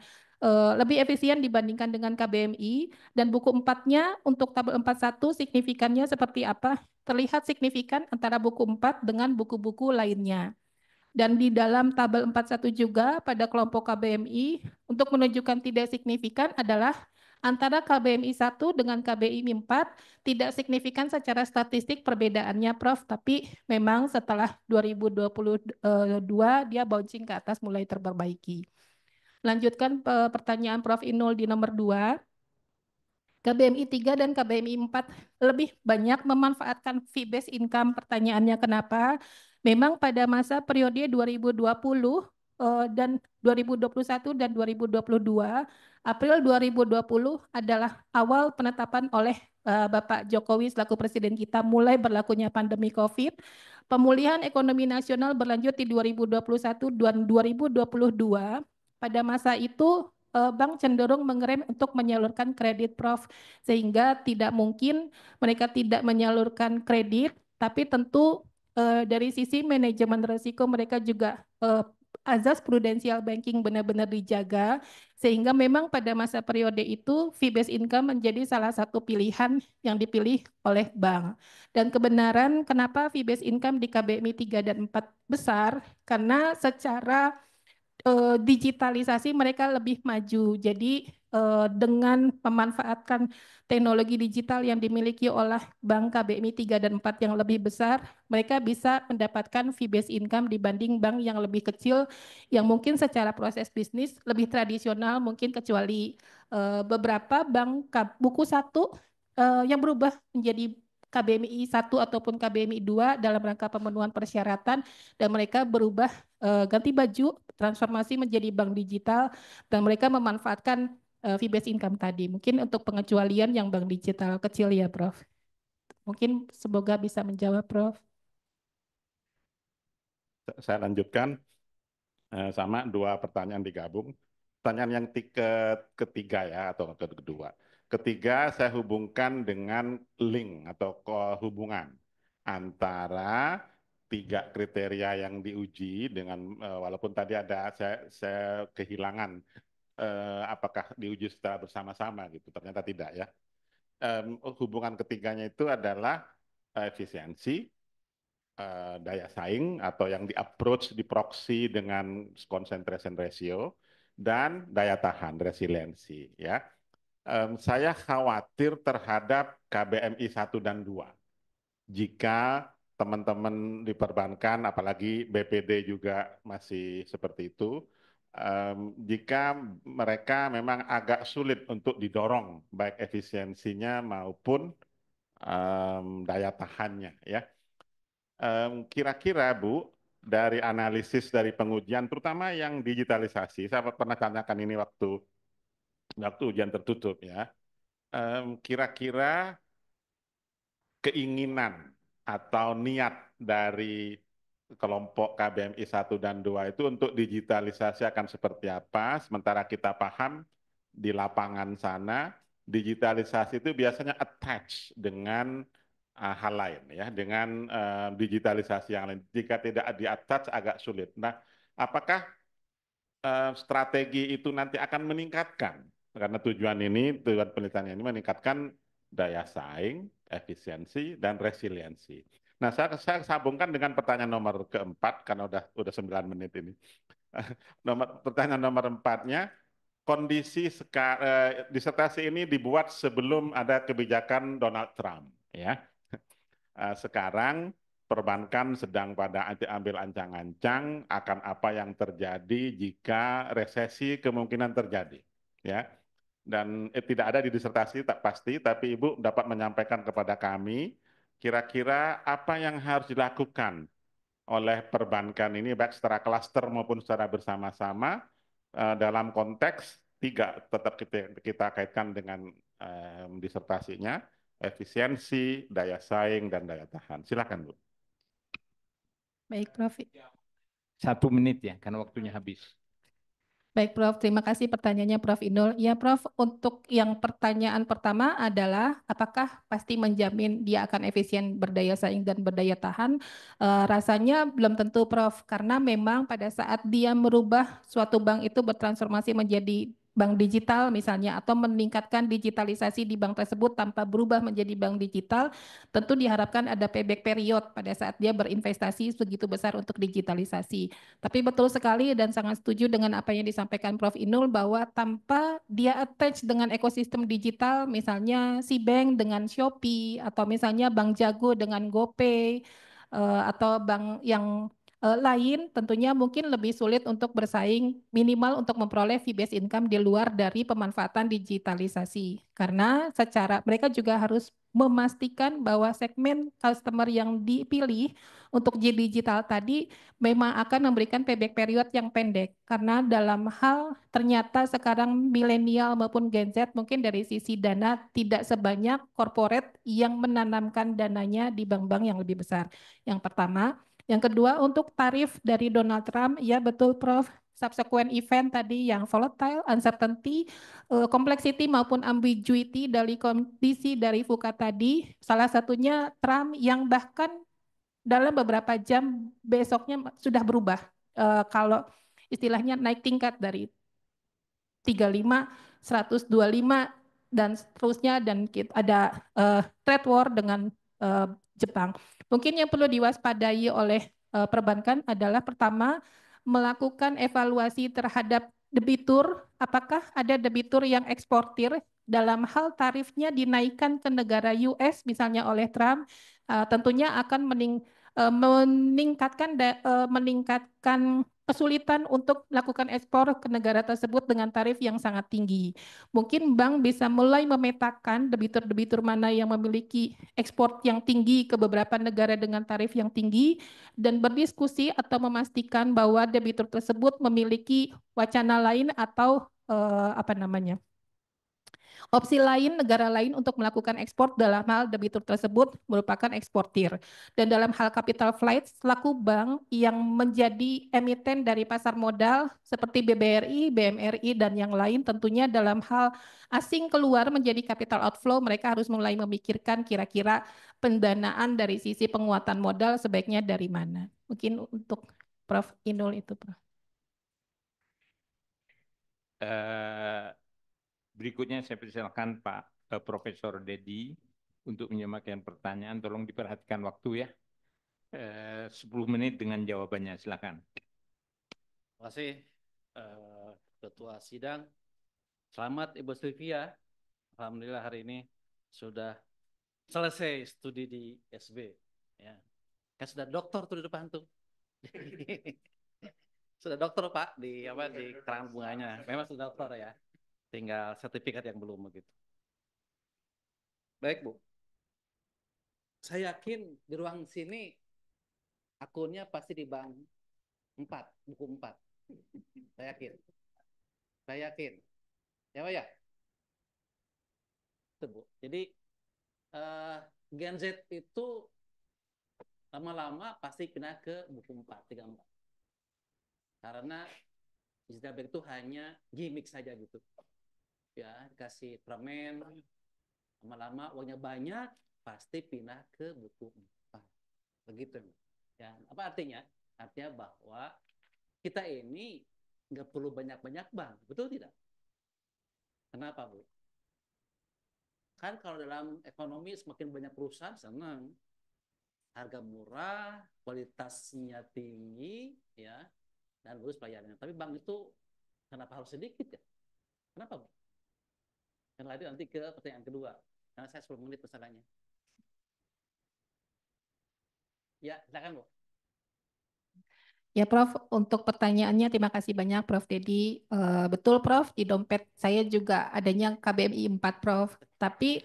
lebih efisien dibandingkan dengan KBMI, dan buku 4-nya untuk tabel 41 signifikannya seperti apa? Terlihat signifikan antara buku 4 dengan buku-buku lainnya. Dan di dalam tabel 41 juga pada kelompok KBMI untuk menunjukkan tidak signifikan adalah antara KBMI 1 dengan KBMI 4 tidak signifikan secara statistik perbedaannya Prof, tapi memang setelah 2022 dia bouncing ke atas mulai terperbaiki. Lanjutkan pertanyaan Prof. Inul di nomor 2. KBMI 3 dan KBMI 4 lebih banyak memanfaatkan fee-based income. Pertanyaannya kenapa? Memang pada masa periode 2020 dan 2021 dan 2022, April 2020 adalah awal penetapan oleh Bapak Jokowi selaku Presiden kita mulai berlakunya pandemi COVID. Pemulihan ekonomi nasional berlanjut di 2021 dan 2022. Pada masa itu bank cenderung mengerem untuk menyalurkan kredit Prof. Sehingga tidak mungkin mereka tidak menyalurkan kredit, tapi tentu dari sisi manajemen risiko mereka juga azas prudensial banking benar-benar dijaga, sehingga memang pada masa periode itu fee-based income menjadi salah satu pilihan yang dipilih oleh bank. Dan kebenaran kenapa fee-based income di KBMI 3 dan 4 besar, karena secara digitalisasi mereka lebih maju. Jadi dengan memanfaatkan teknologi digital yang dimiliki oleh Bank KBMI 3 dan 4 yang lebih besar, mereka bisa mendapatkan fee-based income dibanding bank yang lebih kecil yang mungkin secara proses bisnis lebih tradisional, mungkin kecuali beberapa bank buku 1 yang berubah menjadi KBMI 1 ataupun KBMI 2 dalam rangka pemenuhan persyaratan, dan mereka berubah ganti baju, transformasi menjadi bank digital, dan mereka memanfaatkan fee-based income tadi. Mungkin untuk pengecualian yang bank digital kecil ya, Prof. Mungkin semoga bisa menjawab, Prof. Saya lanjutkan, sama dua pertanyaan digabung. Pertanyaan yang ketiga ya, atau kedua. Ketiga, saya hubungkan dengan link atau hubungan antara tiga kriteria yang diuji dengan, walaupun tadi ada saya kehilangan apakah diuji secara bersama-sama gitu, ternyata tidak ya. Hubungan ketiganya itu adalah efisiensi, daya saing atau yang di-approach di proxy dengan concentration ratio, dan daya tahan, resiliensi ya. Saya khawatir terhadap KBMI 1 dan 2. Jika teman-teman di perbankan, apalagi BPD juga masih seperti itu, jika mereka memang agak sulit untuk didorong, baik efisiensinya maupun daya tahannya ya. Kira-kira Bu, dari analisis dari pengujian, terutama yang digitalisasi, saya pernah tanyakan ini waktu ujian tertutup ya, kira-kira keinginan atau niat dari kelompok KBMI 1 dan 2 itu untuk digitalisasi akan seperti apa, sementara kita paham di lapangan sana digitalisasi itu biasanya attach dengan hal lain ya, dengan digitalisasi yang lain. Jika tidak di-attach agak sulit. Nah, apakah strategi itu nanti akan meningkatkan, karena tujuan penelitian ini meningkatkan daya saing, efisiensi, dan resiliensi. Nah, saya sambungkan dengan pertanyaan nomor keempat, karena udah 9 menit ini. Pertanyaan nomor 4-nya, kondisi disertasi ini dibuat sebelum ada kebijakan Donald Trump. Ya, sekarang perbankan sedang pada ambil ancang-ancang akan apa yang terjadi jika resesi kemungkinan terjadi. Ya, dan tidak ada di disertasi tak pasti, tapi Ibu dapat menyampaikan kepada kami kira-kira apa yang harus dilakukan oleh perbankan ini baik secara klaster maupun secara bersama-sama dalam konteks tiga, tetap kita kaitkan dengan disertasinya, efisiensi, daya saing, dan daya tahan. Silakan Bu. Baik, Prof. 1 menit ya, karena waktunya habis. Baik, Prof. Terima kasih pertanyaannya, Prof. Inul. Ya, Prof. Untuk yang pertanyaan pertama adalah apakah pasti menjamin dia akan efisien, berdaya saing, dan berdaya tahan? Rasanya belum tentu, Prof. Karena memang pada saat dia merubah suatu bank itu bertransformasi menjadi bank digital misalnya, atau meningkatkan digitalisasi di bank tersebut tanpa berubah menjadi bank digital, tentu diharapkan ada payback period pada saat dia berinvestasi segitu besar untuk digitalisasi. Tapi betul sekali dan sangat setuju dengan apa yang disampaikan Prof. Inul bahwa tanpa dia attach dengan ekosistem digital, misalnya Cbank dengan Shopee, atau misalnya Bank Jago dengan GoPay, atau bank yang lain, tentunya mungkin lebih sulit untuk bersaing, minimal untuk memperoleh fee-based income di luar dari pemanfaatan digitalisasi. Karena secara mereka juga harus memastikan bahwa segmen customer yang dipilih untuk digital tadi memang akan memberikan payback period yang pendek. Karena dalam hal ternyata sekarang milenial maupun Gen Z mungkin dari sisi dana tidak sebanyak corporate yang menanamkan dananya di bank-bank yang lebih besar. Yang pertama. Yang kedua, untuk tarif dari Donald Trump, ya betul Prof, subsequent event tadi yang volatile, uncertainty, complexity maupun ambiguity dari kondisi dari VUCA tadi, salah satunya Trump yang bahkan dalam beberapa jam besoknya sudah berubah. Kalau istilahnya naik tingkat dari 35, 125, dan seterusnya, dan ada trade war dengan Jepang. Mungkin yang perlu diwaspadai oleh perbankan adalah pertama, melakukan evaluasi terhadap debitur, apakah ada debitur yang eksportir dalam hal tarifnya dinaikkan ke negara US misalnya oleh Trump, tentunya akan meningkatkan kesulitan untuk melakukan ekspor ke negara tersebut dengan tarif yang sangat tinggi. Mungkin bank bisa mulai memetakan debitur-debitur mana yang memiliki ekspor yang tinggi ke beberapa negara dengan tarif yang tinggi, dan berdiskusi atau memastikan bahwa debitur tersebut memiliki wacana lain atau Opsi lain negara lain untuk melakukan ekspor dalam hal debitur tersebut merupakan eksportir. Dan dalam hal capital flight, selaku bank yang menjadi emiten dari pasar modal seperti BBRI, BMRI, dan yang lain tentunya dalam hal asing keluar menjadi capital outflow, mereka harus mulai memikirkan kira-kira pendanaan dari sisi penguatan modal sebaiknya dari mana. Mungkin untuk Prof. Inul itu, Prof. Berikutnya saya persilakan Pak Profesor Dedi untuk menyampaikan pertanyaan. Tolong diperhatikan waktu ya. 10 menit dengan jawabannya, silakan. Terima kasih Ketua Sidang. Selamat Ibu Sylvia. Alhamdulillah hari ini sudah selesai studi di SB. Ya. Kan sudah doktor tuh di depan tuh. Sudah dokter Pak di kerang bunganya. Memang sudah dokter ya. Tinggal sertifikat yang belum begitu. Baik Bu. Saya yakin di ruang sini akunnya pasti di bank 4, buku 4. Saya yakin. Saya yakin. Ya Pak ya? Itu Bu. Jadi Gen Z itu lama-lama pasti pindah ke buku 4, 34. Karena digital bank itu hanya gimmick saja gitu. Ya, dikasih permen, lama-lama uangnya banyak, pasti pindah ke buku 4. Begitu. Ya, apa artinya? Artinya bahwa kita ini nggak perlu banyak-banyak bank, betul tidak? Kenapa, Bu? Kan kalau dalam ekonomi semakin banyak perusahaan, senang. Harga murah, kualitasnya tinggi, ya, dan bagus pelayanannya. Tapi bank itu kenapa harus sedikit ya? Kenapa, Bu? Dan nanti ke pertanyaan kedua. Karena saya 10 menit masalahnya. Ya, silakan, Bu. Ya Prof, untuk pertanyaannya terima kasih banyak Prof. Dedi. Betul Prof, di dompet saya juga adanya KBMI 4 Prof. Tapi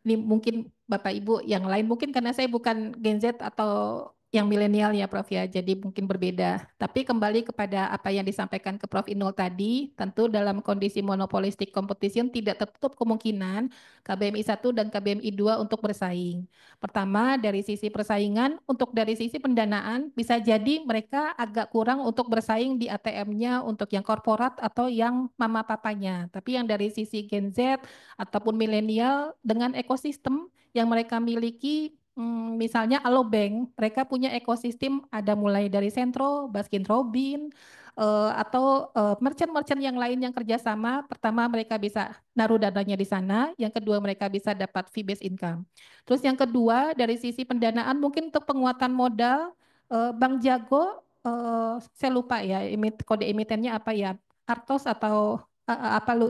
ini mungkin Bapak Ibu yang lain, mungkin karena saya bukan Gen Z atau yang milenial ya Prof ya, jadi mungkin berbeda. Tapi kembali kepada apa yang disampaikan ke Prof. Inul tadi, tentu dalam kondisi monopolistic competition tidak tertutup kemungkinan KBMI 1 dan KBMI 2 untuk bersaing. Pertama, dari sisi persaingan, untuk dari sisi pendanaan, bisa jadi mereka agak kurang untuk bersaing di ATM-nya untuk yang korporat atau yang mama papanya. Tapi yang dari sisi Gen Z ataupun milenial dengan ekosistem yang mereka miliki, misalnya Alobank, mereka punya ekosistem ada mulai dari Sentro, Baskin Robin, atau merchant-merchant yang lain yang kerjasama. Pertama mereka bisa naruh dananya di sana, yang kedua mereka bisa dapat fee-based income. Terus yang kedua dari sisi pendanaan mungkin untuk penguatan modal, Bank Jago, saya lupa ya kode emitennya apa ya, Artos atau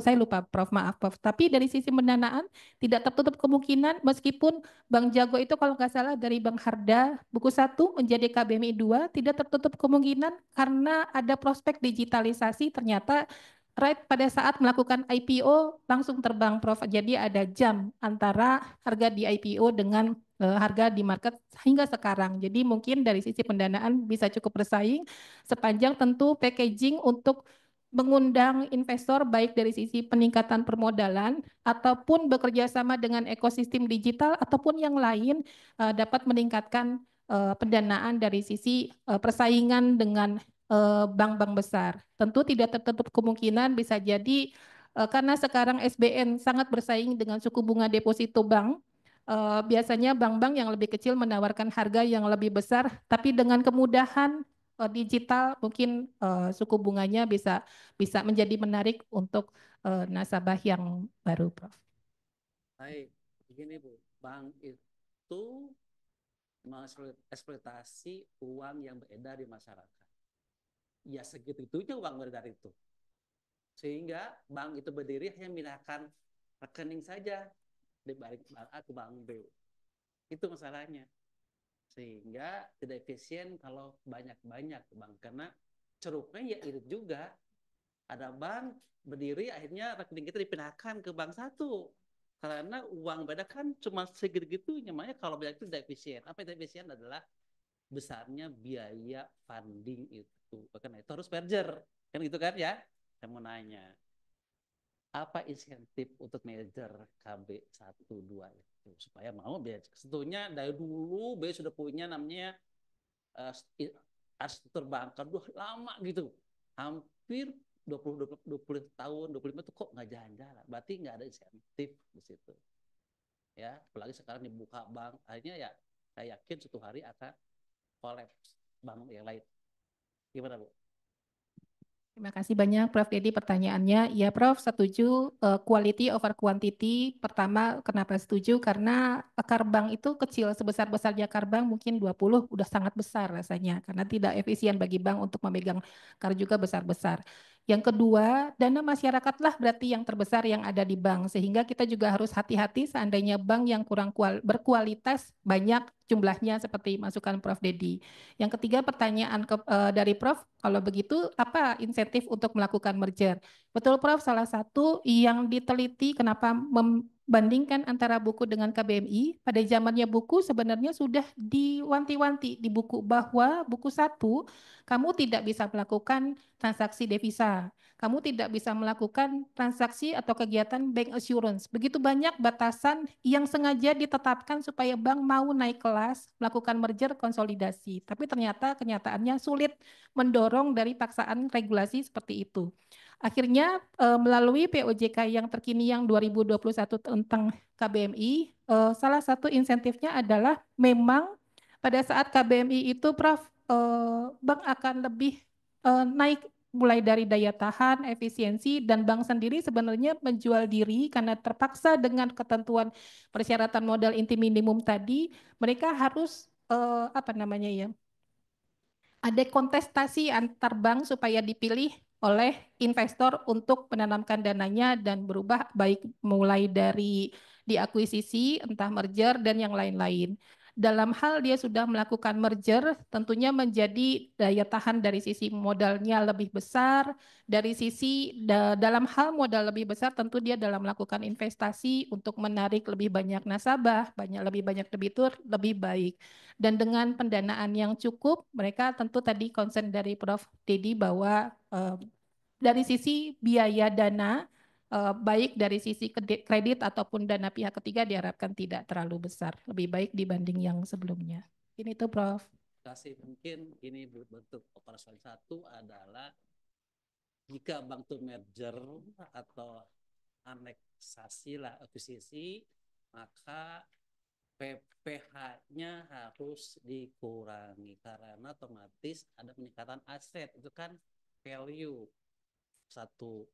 saya lupa Prof, maaf Prof. Tapi dari sisi pendanaan tidak tertutup kemungkinan meskipun Bank Jago itu kalau nggak salah dari Bank Harda buku 1 menjadi KBMI 2 tidak tertutup kemungkinan karena ada prospek digitalisasi ternyata right pada saat melakukan IPO langsung terbang Prof. Jadi ada jam antara harga di IPO dengan harga di market hingga sekarang. Jadi mungkin dari sisi pendanaan bisa cukup bersaing sepanjang tentu packaging untuk mengundang investor baik dari sisi peningkatan permodalan ataupun bekerja sama dengan ekosistem digital ataupun yang lain dapat meningkatkan pendanaan dari sisi persaingan dengan bank-bank besar. Tentu tidak tertutup kemungkinan bisa jadi karena sekarang SBN sangat bersaing dengan suku bunga deposito bank, biasanya bank-bank yang lebih kecil menawarkan harga yang lebih besar, tapi dengan kemudahan digital mungkin suku bunganya bisa menjadi menarik untuk nasabah yang baru, Prof. Baik, begini Bu, bank itu mengeksploitasi uang yang beredar di masyarakat. Ya segitu-gitunya uang beredar itu. Sehingga bank itu berdiri hanya memindahkan rekening saja di balik bank A ke bank B. Itu masalahnya. Sehingga tidak efisien kalau banyak-banyak bank. Karena ceruknya ya irit juga. Ada bank berdiri akhirnya rekening kita dipindahkan ke bank satu. Karena uang beda kan cuma segitu-gitunya. Makanya kalau banyak itu tidak efisien. Apa yang tidak efisien adalah besarnya biaya funding itu. Karena itu harus merger. Kan gitu kan ya? Saya mau nanya. apa insentif untuk manajer KB 1-2 itu supaya mau biaya. Sebetulnya dari dulu BEI sudah punya namanya arsitektur bank udah lama gitu. Hampir 20 tahun, 25 itu kok nggak jalan-jalan. Berarti nggak ada insentif di situ. Ya, apalagi sekarang dibuka bank, akhirnya ya saya yakin suatu hari akan kolaps bank yang lain. Gimana, Bu? Terima kasih banyak Prof. Dedi pertanyaannya. Ya Prof, setuju quality over quantity. Pertama, kenapa setuju? Karena akar bank itu kecil, sebesar-besarnya akar bank mungkin 20 udah sangat besar rasanya. Karena tidak efisien bagi bank untuk memegang akar juga besar-besar. Yang kedua, dana masyarakatlah berarti yang terbesar yang ada di bank. Sehingga kita juga harus hati-hati seandainya bank yang kurang berkualitas banyak jumlahnya seperti masukan Prof. Dedi. Yang ketiga pertanyaan dari Prof, kalau begitu apa insentif untuk melakukan merger? Betul Prof, salah satu yang diteliti kenapa membandingkan antara buku dengan KBMI, pada zamannya buku sebenarnya sudah diwanti-wanti di buku bahwa buku 1 kamu tidak bisa melakukan transaksi devisa. Kamu tidak bisa melakukan transaksi atau kegiatan bank assurance. Begitu banyak batasan yang sengaja ditetapkan supaya bank mau naik kelas, melakukan merger konsolidasi. Tapi ternyata kenyataannya sulit mendorong dari paksaan regulasi seperti itu. Akhirnya melalui POJK yang terkini yang 2021 tentang KBMI, salah satu insentifnya adalah memang pada saat KBMI itu Prof, bank akan lebih naik mulai dari daya tahan, efisiensi, dan bank sendiri sebenarnya menjual diri karena terpaksa dengan ketentuan persyaratan modal inti minimum tadi, mereka harus apa namanya ya, ada kontestasi antar bank supaya dipilih oleh investor untuk menanamkan dananya dan berubah baik mulai dari diakuisisi, entah merger dan yang lain-lain. Dalam hal dia sudah melakukan merger, tentunya menjadi daya tahan dari sisi modalnya lebih besar, dari sisi dalam hal modal lebih besar tentu dia dalam melakukan investasi untuk menarik lebih banyak nasabah, lebih banyak debitur, lebih baik. Dan dengan pendanaan yang cukup, mereka tentu tadi concern dari Prof. Dedi bahwa dari sisi biaya dana, baik dari sisi kredit ataupun dana pihak ketiga diharapkan tidak terlalu besar, lebih baik dibanding yang sebelumnya. Ini tuh Prof. Kasih mungkin ini bentuk operasional satu adalah jika bank itu merger atau aneksasi lah akuisisi, maka PPh-nya harus dikurangi karena otomatis ada peningkatan aset, itu kan value satu.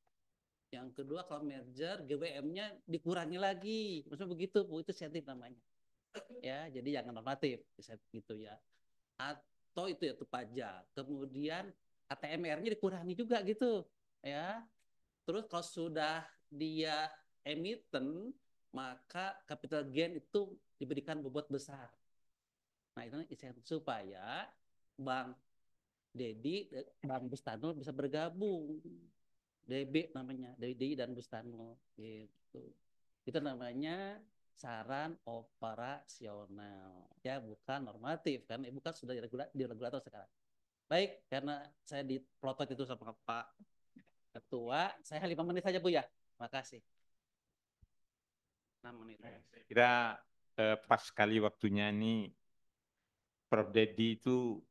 Yang kedua kalau merger GBM-nya dikurangi lagi, maksudnya begitu Bu, itu insentif namanya. Ya, jadi jangan normatif, bisa gitu ya. Atau itu ya pajak. Kemudian ATMR-nya dikurangi juga gitu, ya. Terus kalau sudah dia emiten, maka capital gain itu diberikan bobot besar. Nah, itu insentif supaya Bank Dedi, Bank Bustanul bisa bergabung. DB namanya, Dedi dan Bustanul gitu. Itu namanya saran operasional. Ya, bukan normatif kan. Bukan sudah di regulator sekarang. Baik, karena saya dipelotot itu sama Pak Ketua, saya 5 menit saja Bu ya. Makasih. 6 menit. Saya kira pas sekali waktunya ini Prof. Dedi itu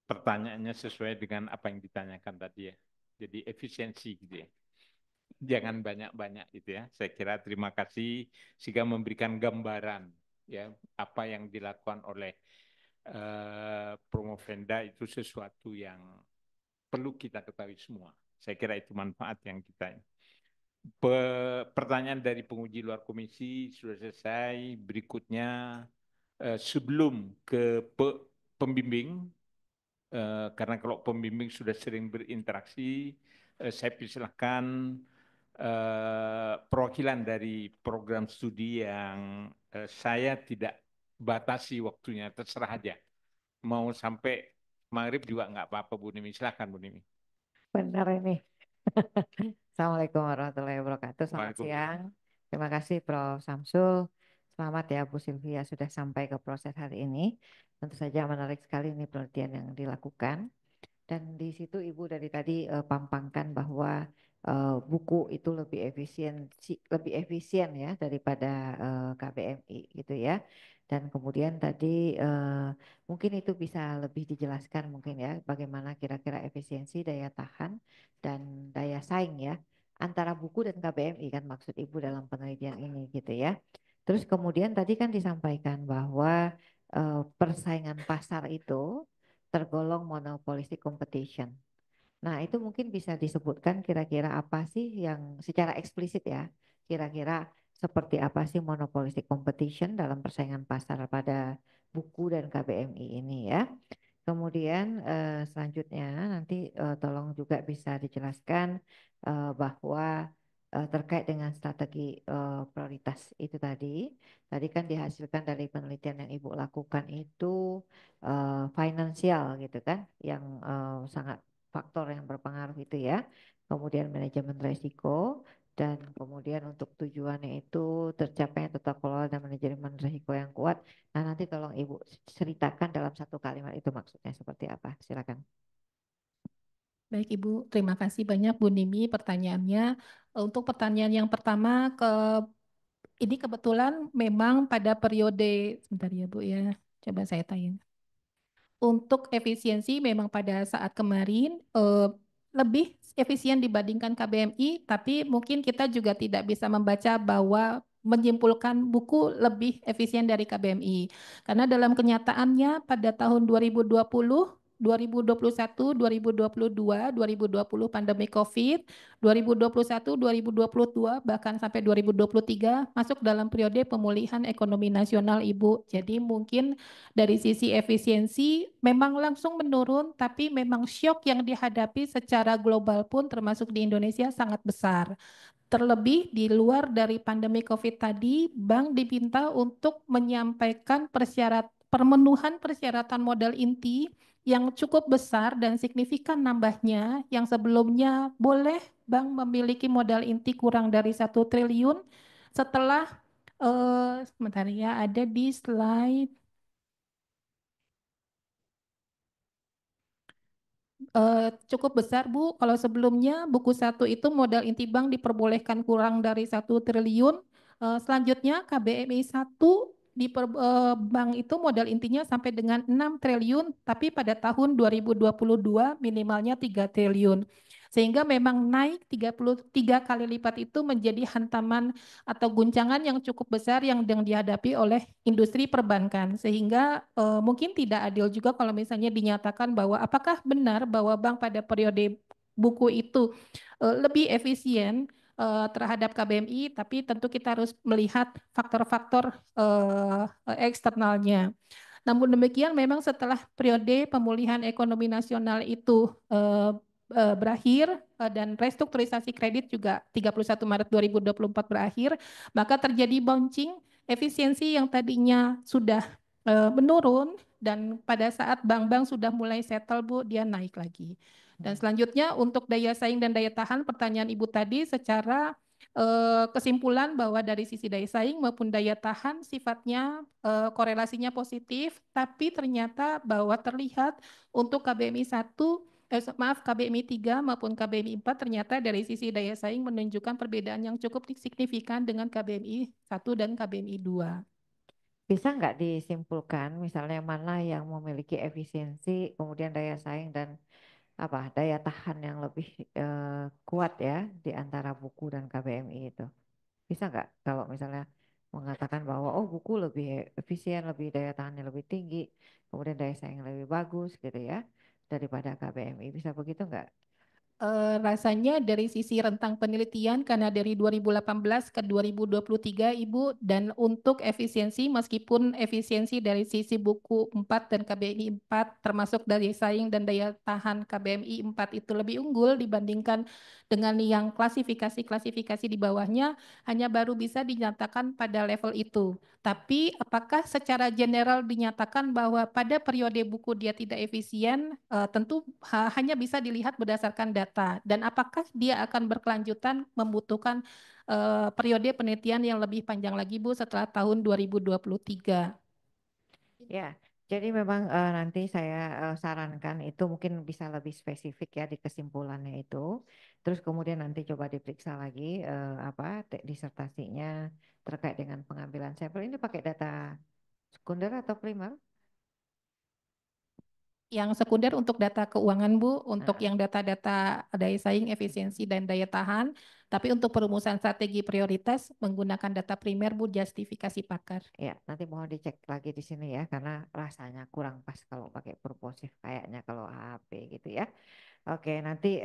pertanyaannya sesuai dengan apa yang ditanyakan tadi ya. Jadi efisiensi gitu ya. Jangan banyak-banyak gitu ya. Saya kira terima kasih sehingga memberikan gambaran ya apa yang dilakukan oleh Promovenda itu sesuatu yang perlu kita ketahui semua. Saya kira itu manfaat yang kita. Pertanyaan dari penguji luar komisi sudah selesai. Berikutnya sebelum ke pembimbing, karena kalau pembimbing sudah sering berinteraksi, saya persilahkan perwakilan dari program studi yang saya tidak batasi waktunya, terserah aja. Mau sampai maghrib juga nggak apa-apa Bu Nimi, silahkan Bu Nimi. Benar ini. Assalamualaikum warahmatullahi wabarakatuh. Selamat siang. Terima kasih Prof. Samsul. Selamat ya Bu Sylvia sudah sampai ke proses hari ini. Tentu saja menarik sekali ini penelitian yang dilakukan. Dan di situ Ibu dari tadi pampangkan bahwa buku itu lebih efisien ya daripada KBMI gitu ya. Dan kemudian tadi mungkin itu bisa lebih dijelaskan mungkin ya bagaimana kira-kira efisiensi daya tahan dan daya saing ya antara buku dan KBMI kan maksud Ibu dalam penelitian ini gitu ya. Terus kemudian tadi kan disampaikan bahwa persaingan pasar itu tergolong monopolistic competition. Nah, itu mungkin bisa disebutkan kira-kira apa sih yang secara eksplisit ya, kira-kira seperti apa sih monopolistic competition dalam persaingan pasar pada buku dan KBMI ini ya. Kemudian selanjutnya nanti tolong juga bisa dijelaskan bahwa terkait dengan strategi prioritas itu tadi kan dihasilkan dari penelitian yang Ibu lakukan itu finansial gitu kan, yang sangat faktor yang berpengaruh itu ya. Kemudian manajemen risiko dan kemudian untuk tujuannya itu tercapainya tata kelola dan manajemen risiko yang kuat. Nah, nanti tolong Ibu ceritakan dalam satu kalimat itu maksudnya seperti apa. Silakan. Baik Ibu, terima kasih banyak Bu Nimi pertanyaannya. Untuk pertanyaan yang pertama, ini kebetulan memang pada periode, sebentar ya Bu ya, coba saya tanya. Untuk efisiensi memang pada saat kemarin lebih efisien dibandingkan KBMI, tapi mungkin kita juga tidak bisa membaca bahwa menyimpulkan buku lebih efisien dari KBMI. Karena dalam kenyataannya pada tahun 2020, 2021, 2022, 2020 pandemi COVID, 2021, 2022 bahkan sampai 2023 masuk dalam periode pemulihan ekonomi nasional Ibu. Jadi mungkin dari sisi efisiensi memang langsung menurun, tapi memang syok yang dihadapi secara global pun termasuk di Indonesia sangat besar. Terlebih di luar dari pandemi COVID tadi, bank diminta untuk menyampaikan pemenuhan persyaratan modal inti yang cukup besar dan signifikan nambahnya, yang sebelumnya boleh bank memiliki modal inti kurang dari 1 triliun setelah sebentar ya, ada di slide cukup besar Bu. Kalau sebelumnya buku 1 itu modal inti bank diperbolehkan kurang dari 1 triliun. Selanjutnya KBMI 1 bank itu modal intinya sampai dengan 6 triliun, tapi pada tahun 2022 minimalnya 3 triliun. Sehingga memang naik 33 kali lipat itu menjadi hantaman atau guncangan yang cukup besar yang dihadapi oleh industri perbankan. Sehingga mungkin tidak adil juga kalau misalnya dinyatakan bahwa apakah benar bahwa bank pada periode buku itu lebih efisien terhadap KBMI, tapi tentu kita harus melihat faktor-faktor eksternalnya. Namun demikian memang setelah periode pemulihan ekonomi nasional itu berakhir dan restrukturisasi kredit juga 31 Maret 2024 berakhir, maka terjadi bouncing efisiensi yang tadinya sudah menurun dan pada saat bank-bank sudah mulai settle Bu, dia naik lagi. Dan selanjutnya untuk daya saing dan daya tahan, pertanyaan Ibu tadi secara kesimpulan bahwa dari sisi daya saing maupun daya tahan sifatnya korelasinya positif, tapi ternyata bahwa terlihat untuk KBMI 1, KBMI 3 maupun KBMI 4 ternyata dari sisi daya saing menunjukkan perbedaan yang cukup signifikan dengan KBMI 1 dan KBMI 2. Bisa nggak disimpulkan misalnya mana yang memiliki efisiensi, kemudian daya saing dan daya tahan yang lebih kuat ya di antara buku dan KBMI itu? Bisa nggak kalau misalnya mengatakan bahwa oh buku lebih efisien, lebih daya tahannya lebih tinggi, kemudian daya saing lebih bagus gitu ya daripada KBMI, bisa begitu nggak? Rasanya dari sisi rentang penelitian karena dari 2018 ke 2023 Ibu, dan untuk efisiensi meskipun efisiensi dari sisi buku 4 dan KBMI 4 termasuk dari saing dan daya tahan KBMI 4 itu lebih unggul dibandingkan dengan yang klasifikasi-klasifikasi di bawahnya, hanya baru bisa dinyatakan pada level itu. Tapi apakah secara general dinyatakan bahwa pada periode buku dia tidak efisien, tentu hanya bisa dilihat berdasarkan data. Dan apakah dia akan berkelanjutan membutuhkan periode penelitian yang lebih panjang lagi Bu setelah tahun 2023? Ya, Jadi memang nanti saya sarankan itu mungkin bisa lebih spesifik ya di kesimpulannya itu. Terus kemudian nanti coba diperiksa lagi disertasinya terkait dengan pengambilan sampel. Ini pakai data sekunder atau primer? Yang sekunder untuk data keuangan Bu, untuk Nah, yang data-data daya saing, efisiensi, dan daya tahan. Tapi untuk perumusan strategi prioritas menggunakan data primer Bu, justifikasi pakar. ya nanti mohon dicek lagi di sini ya karena rasanya kurang pas kalau pakai purposif kayaknya kalau HP gitu ya. Oke, nanti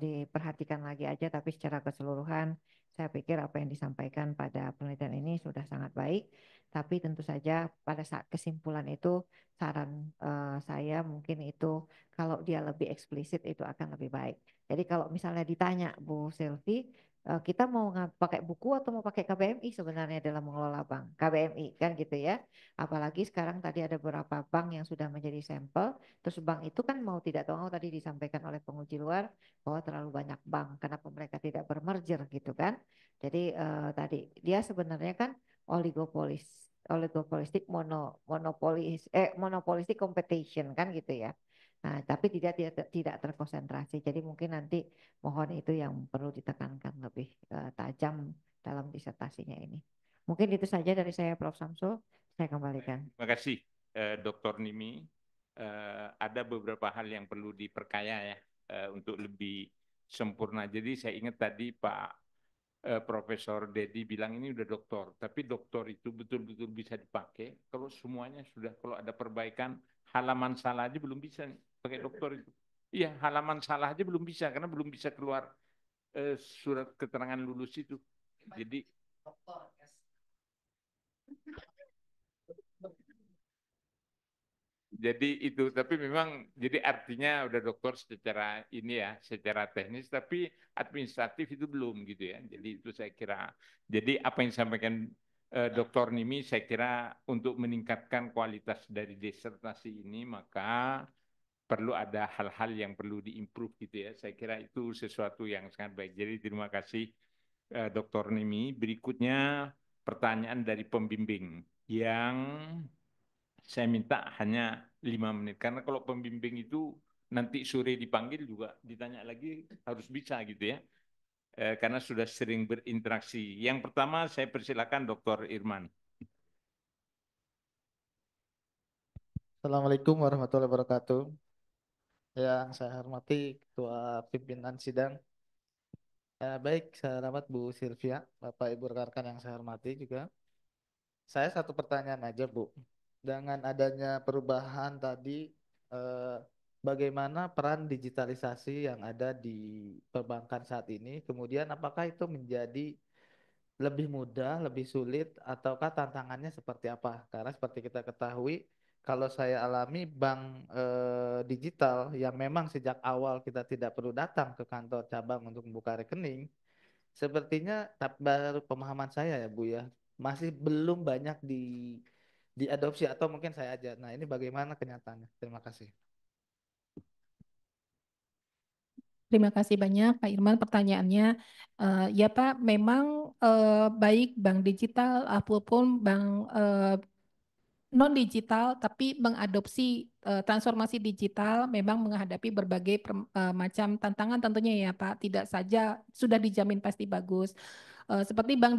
diperhatikan lagi aja, tapi secara keseluruhan saya pikir apa yang disampaikan pada penelitian ini sudah sangat baik. Tapi tentu saja pada saat kesimpulan itu saran saya mungkin itu kalau dia lebih eksplisit itu akan lebih baik. Jadi kalau misalnya ditanya Bu Selvi, kita mau pakai buku atau mau pakai KBMI sebenarnya dalam mengelola bank, KBMI kan gitu ya. Apalagi sekarang tadi ada beberapa bank yang sudah menjadi sampel. Terus bank itu kan mau tidak mau tadi disampaikan oleh penguji luar bahwa terlalu banyak bank, kenapa mereka tidak bermerger gitu kan. Jadi tadi dia sebenarnya kan oligopolistik monopolistik competition kan gitu ya. Nah, tapi tidak terkonsentrasi. Jadi mungkin nanti mohon itu yang perlu ditekankan lebih tajam dalam disertasinya ini. Mungkin itu saja dari saya Prof. Samsul. Saya kembalikan. Terima kasih Dr. Nimi. Ada beberapa hal yang perlu diperkaya ya untuk lebih sempurna. Jadi saya ingat tadi Pak Profesor Dedi bilang ini udah doktor, tapi doktor itu betul-betul bisa dipakai kalau semuanya sudah, kalau ada perbaikan halaman salah aja belum bisa nih, pakai dokter itu. Iya, halaman salah aja belum bisa karena belum bisa keluar surat keterangan lulus itu. Jadi itu, tapi memang jadi artinya udah dokter secara ini ya, secara teknis, tapi administratif itu belum gitu ya. Jadi itu saya kira. Jadi apa yang disampaikan Dr. Nimi, saya kira untuk meningkatkan kualitas dari disertasi ini maka perlu ada hal-hal yang perlu diimprove gitu ya. Saya kira itu sesuatu yang sangat baik. Jadi terima kasih Dr. Nimi. Berikutnya pertanyaan dari pembimbing yang saya minta hanya 5 menit karena kalau pembimbing itu nanti sore dipanggil juga ditanya lagi harus bisa gitu ya, karena sudah sering berinteraksi. Yang pertama saya persilakan Dr. Irman. Assalamualaikum warahmatullahi wabarakatuh. Yang saya hormati Ketua Pimpinan Sidang. Baik, saya hormat Bu Sylvia, Bapak Ibu rekan-rekan yang saya hormati juga. Saya satu pertanyaan aja Bu. Dengan adanya perubahan tadi, bagaimana peran digitalisasi yang ada di perbankan saat ini? Kemudian apakah itu menjadi lebih mudah, lebih sulit, ataukah tantangannya seperti apa? Karena seperti kita ketahui, kalau saya alami bank digital yang memang sejak awal kita tidak perlu datang ke kantor cabang untuk membuka rekening, sepertinya baru pemahaman saya ya Bu ya, masih belum banyak diadopsi atau mungkin saya aja. Nah ini bagaimana kenyataannya? Terima kasih. Terima kasih banyak Pak Irman pertanyaannya. Ya Pak, memang baik bank digital ataupun bank non digital tapi mengadopsi transformasi digital memang menghadapi berbagai macam tantangan tentunya ya Pak. Tidak saja sudah dijamin pasti bagus. Seperti bank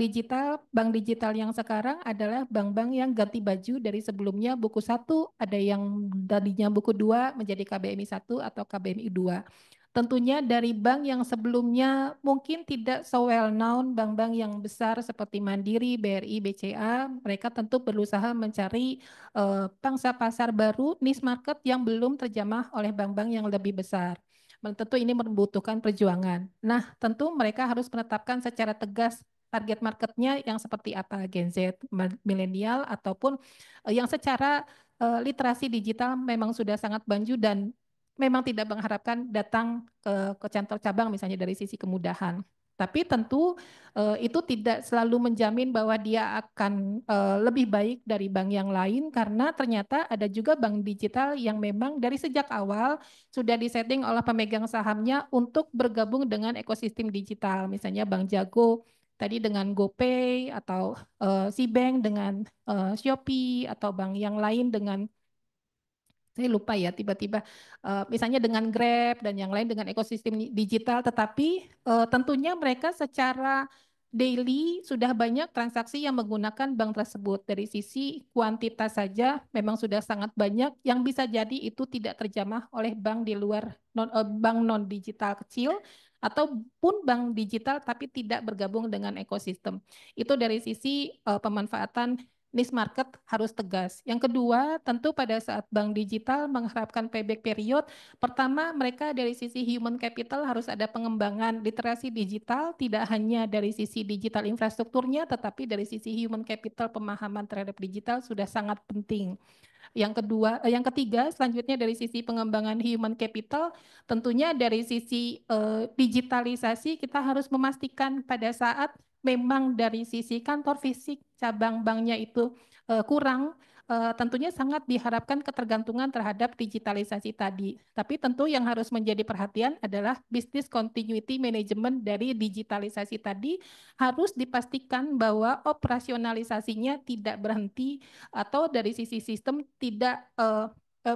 digital yang sekarang adalah bank-bank yang ganti baju dari sebelumnya buku 1, ada yang tadinya buku 2 menjadi KBMI 1 atau KBMI 2. Tentunya dari bank yang sebelumnya mungkin tidak so well known, bank-bank yang besar seperti Mandiri, BRI, BCA, mereka tentu berusaha mencari pangsa pasar baru, niche market yang belum terjamah oleh bank-bank yang lebih besar. Tentu ini membutuhkan perjuangan. Nah, tentu mereka harus menetapkan secara tegas target marketnya yang seperti apa, Gen Z, milenial, ataupun yang secara literasi digital memang sudah sangat banju dan memang tidak mengharapkan datang ke kantor cabang misalnya dari sisi kemudahan. Tapi tentu itu tidak selalu menjamin bahwa dia akan lebih baik dari bank yang lain karena ternyata ada juga bank digital yang memang dari sejak awal sudah disetting oleh pemegang sahamnya untuk bergabung dengan ekosistem digital. Misalnya Bank Jago tadi dengan GoPay atau Cbank dengan Shopee atau bank yang lain dengan saya lupa ya tiba-tiba misalnya dengan Grab dan yang lain dengan ekosistem digital, tetapi tentunya mereka secara daily sudah banyak transaksi yang menggunakan bank tersebut. Dari sisi kuantitas saja memang sudah sangat banyak yang bisa jadi itu tidak terjamah oleh bank di luar bank non digital kecil ataupun bank digital tapi tidak bergabung dengan ekosistem. Itu dari sisi pemanfaatan niche market harus tegas. Yang kedua, tentu pada saat bank digital mengharapkan payback period, pertama mereka dari sisi human capital harus ada pengembangan literasi digital, tidak hanya dari sisi digital infrastrukturnya, tetapi dari sisi human capital pemahaman terhadap digital sudah sangat penting. Yang ketiga, selanjutnya dari sisi pengembangan human capital, tentunya dari sisi digitalisasi kita harus memastikan pada saat memang dari sisi kantor fisik cabang banknya itu kurang, tentunya sangat diharapkan ketergantungan terhadap digitalisasi tadi. Tapi tentu yang harus menjadi perhatian adalah business continuity management dari digitalisasi tadi harus dipastikan bahwa operasionalisasinya tidak berhenti atau dari sisi sistem tidak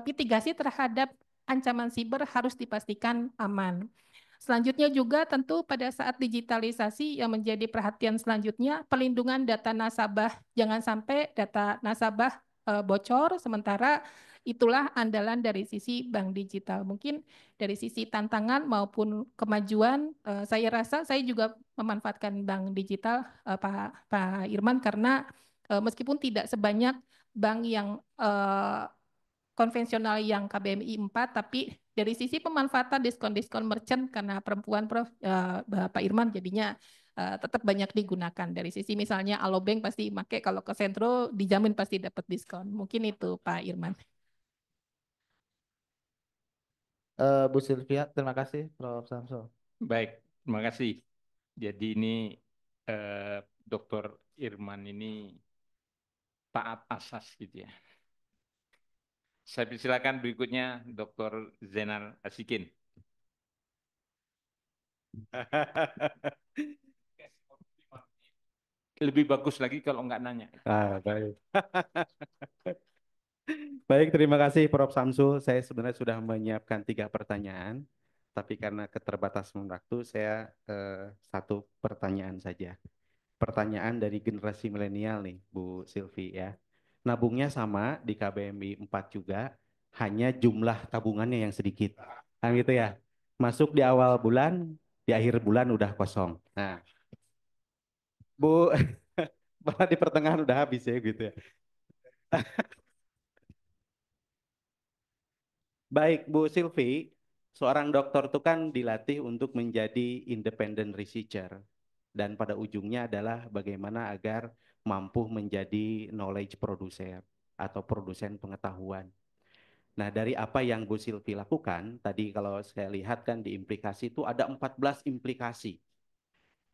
mitigasi terhadap ancaman siber harus dipastikan aman. Selanjutnya juga tentu pada saat digitalisasi yang menjadi perhatian selanjutnya pelindungan data nasabah. Jangan sampai data nasabah bocor sementara itulah andalan dari sisi bank digital. Mungkin dari sisi tantangan maupun kemajuan saya rasa saya juga memanfaatkan bank digital Pak Irman karena meskipun tidak sebanyak bank yang konvensional yang KBMI 4, tapi dari sisi pemanfaatan diskon-diskon merchant karena perempuan Prof, Pak Irman jadinya tetap banyak digunakan. Dari sisi misalnya Alobank pasti pakai, kalau ke Sentro dijamin pasti dapat diskon. Mungkin itu Pak Irman. Bu Sylvia, terima kasih Prof. Samsul. Baik, terima kasih. Jadi ini Dr. Irman ini taat asas gitu ya. Saya persilakan berikutnya Dr. Zainal Asikin. Lebih bagus lagi kalau nggak nanya. Baik. Baik, terima kasih Prof. Samsul. Saya sebenarnya sudah menyiapkan 3 pertanyaan, tapi karena keterbatasan waktu, saya satu pertanyaan saja. Pertanyaan dari generasi milenial nih, Bu Sylvie ya. Nabungnya sama di KBMI 4 juga, hanya jumlah tabungannya yang sedikit. Kan gitu ya. Masuk di awal bulan, di akhir bulan udah kosong. Nah, Bu, malah di pertengahan udah habis ya gitu ya. Baik, Bu Sylvie, seorang dokter itu kan dilatih untuk menjadi independent researcher. Dan pada ujungnya adalah bagaimana agar mampu menjadi knowledge producer atau produsen pengetahuan. Nah, dari apa yang Bu Sylvie lakukan, tadi kalau saya lihat kan di implikasi itu ada 14 implikasi.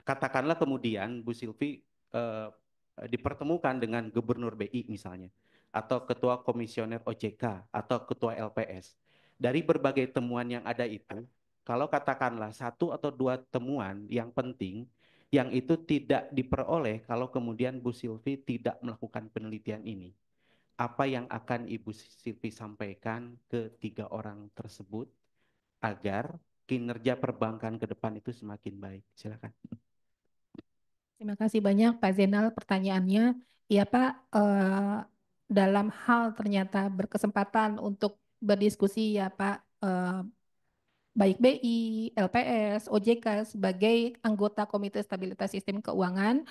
Katakanlah kemudian Bu Sylvie dipertemukan dengan Gubernur BI misalnya, atau Ketua Komisioner OJK, atau Ketua LPS. Dari berbagai temuan yang ada itu, kalau katakanlah 1 atau 2 temuan yang penting, yang itu tidak diperoleh kalau kemudian Bu Sylvie tidak melakukan penelitian ini. Apa yang akan Ibu Sylvie sampaikan ke 3 orang tersebut agar kinerja perbankan ke depan itu semakin baik? Silakan. Terima kasih banyak Pak Zainal pertanyaannya. Ya Pak, dalam hal ternyata berkesempatan untuk berdiskusi ya Pak, baik BI, LPS, OJK sebagai anggota Komite Stabilitas Sistem Keuangan,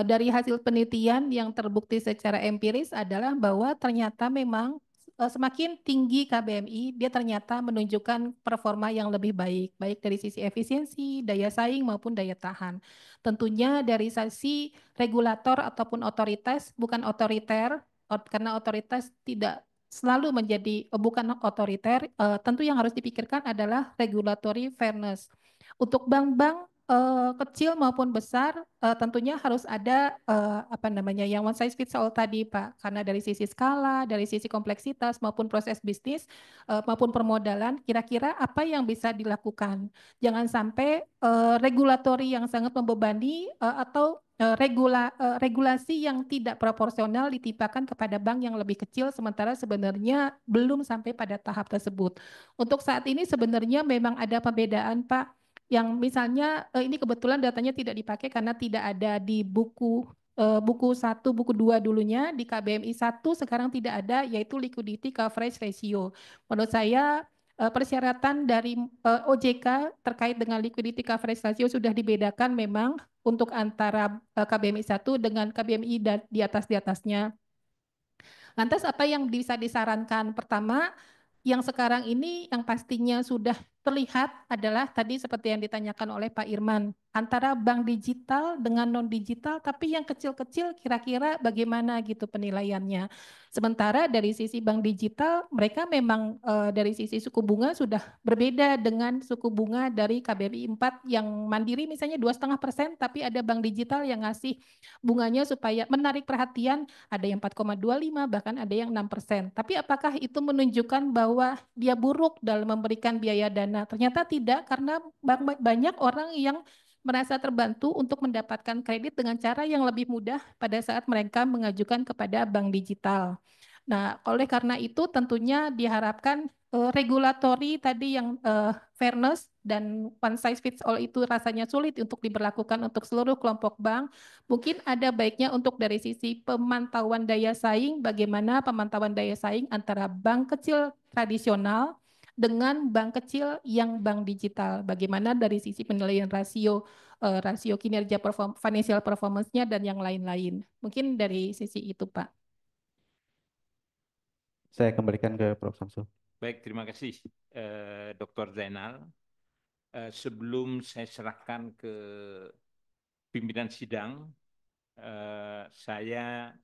dari hasil penelitian yang terbukti secara empiris adalah bahwa ternyata memang semakin tinggi KBMI, dia ternyata menunjukkan performa yang lebih baik, baik dari sisi efisiensi, daya saing maupun daya tahan. Tentunya dari sisi regulator ataupun otoritas, bukan otoriter, karena otoritas tidak selalu menjadi bukan otoriter, tentu yang harus dipikirkan adalah regulatory fairness. Untuk bank-bank kecil maupun besar, tentunya harus ada apa namanya yang one size fits all tadi, Pak. Karena dari sisi skala, dari sisi kompleksitas maupun proses bisnis maupun permodalan, kira-kira apa yang bisa dilakukan. Jangan sampai regulatori yang sangat membebani atau regulasi yang tidak proporsional ditimpakan kepada bank yang lebih kecil, sementara sebenarnya belum sampai pada tahap tersebut. Untuk saat ini sebenarnya memang ada perbedaan, Pak, yang misalnya ini kebetulan datanya tidak dipakai karena tidak ada di buku 1, buku 2 dulunya, di KBMI 1 sekarang tidak ada, yaitu liquidity coverage ratio. Menurut saya persyaratan dari OJK terkait dengan liquidity coverage ratio sudah dibedakan memang untuk antara KBMI 1 dengan KBMI di atasnya. Lantas apa yang bisa disarankan? Pertama, yang sekarang ini yang pastinya sudah terlihat adalah tadi seperti yang ditanyakan oleh Pak Irman, antara bank digital dengan non-digital, tapi yang kecil-kecil kira-kira bagaimana gitu penilaiannya. Sementara dari sisi bank digital, mereka memang dari sisi suku bunga sudah berbeda dengan suku bunga dari KBRI 4 yang mandiri misalnya 2,5%, tapi ada bank digital yang ngasih bunganya supaya menarik perhatian, ada yang 4,25, bahkan ada yang 6%. Tapi apakah itu menunjukkan bahwa dia buruk dalam memberikan biaya dana? Ternyata tidak, karena banyak orang yang merasa terbantu untuk mendapatkan kredit dengan cara yang lebih mudah pada saat mereka mengajukan kepada bank digital. Nah, oleh karena itu tentunya diharapkan regulatori tadi yang fairness dan one size fits all itu rasanya sulit untuk diberlakukan untuk seluruh kelompok bank. Mungkin ada baiknya untuk dari sisi pemantauan daya saing, bagaimana pemantauan daya saing antara bank kecil tradisional dengan bank kecil yang bank digital. Bagaimana dari sisi penilaian rasio kinerja financial performance-nya dan yang lain-lain. Mungkin dari sisi itu, Pak. Saya kembalikan ke Prof. Samsul. Baik, terima kasih Dr. Zainal. Sebelum saya serahkan ke pimpinan sidang, saya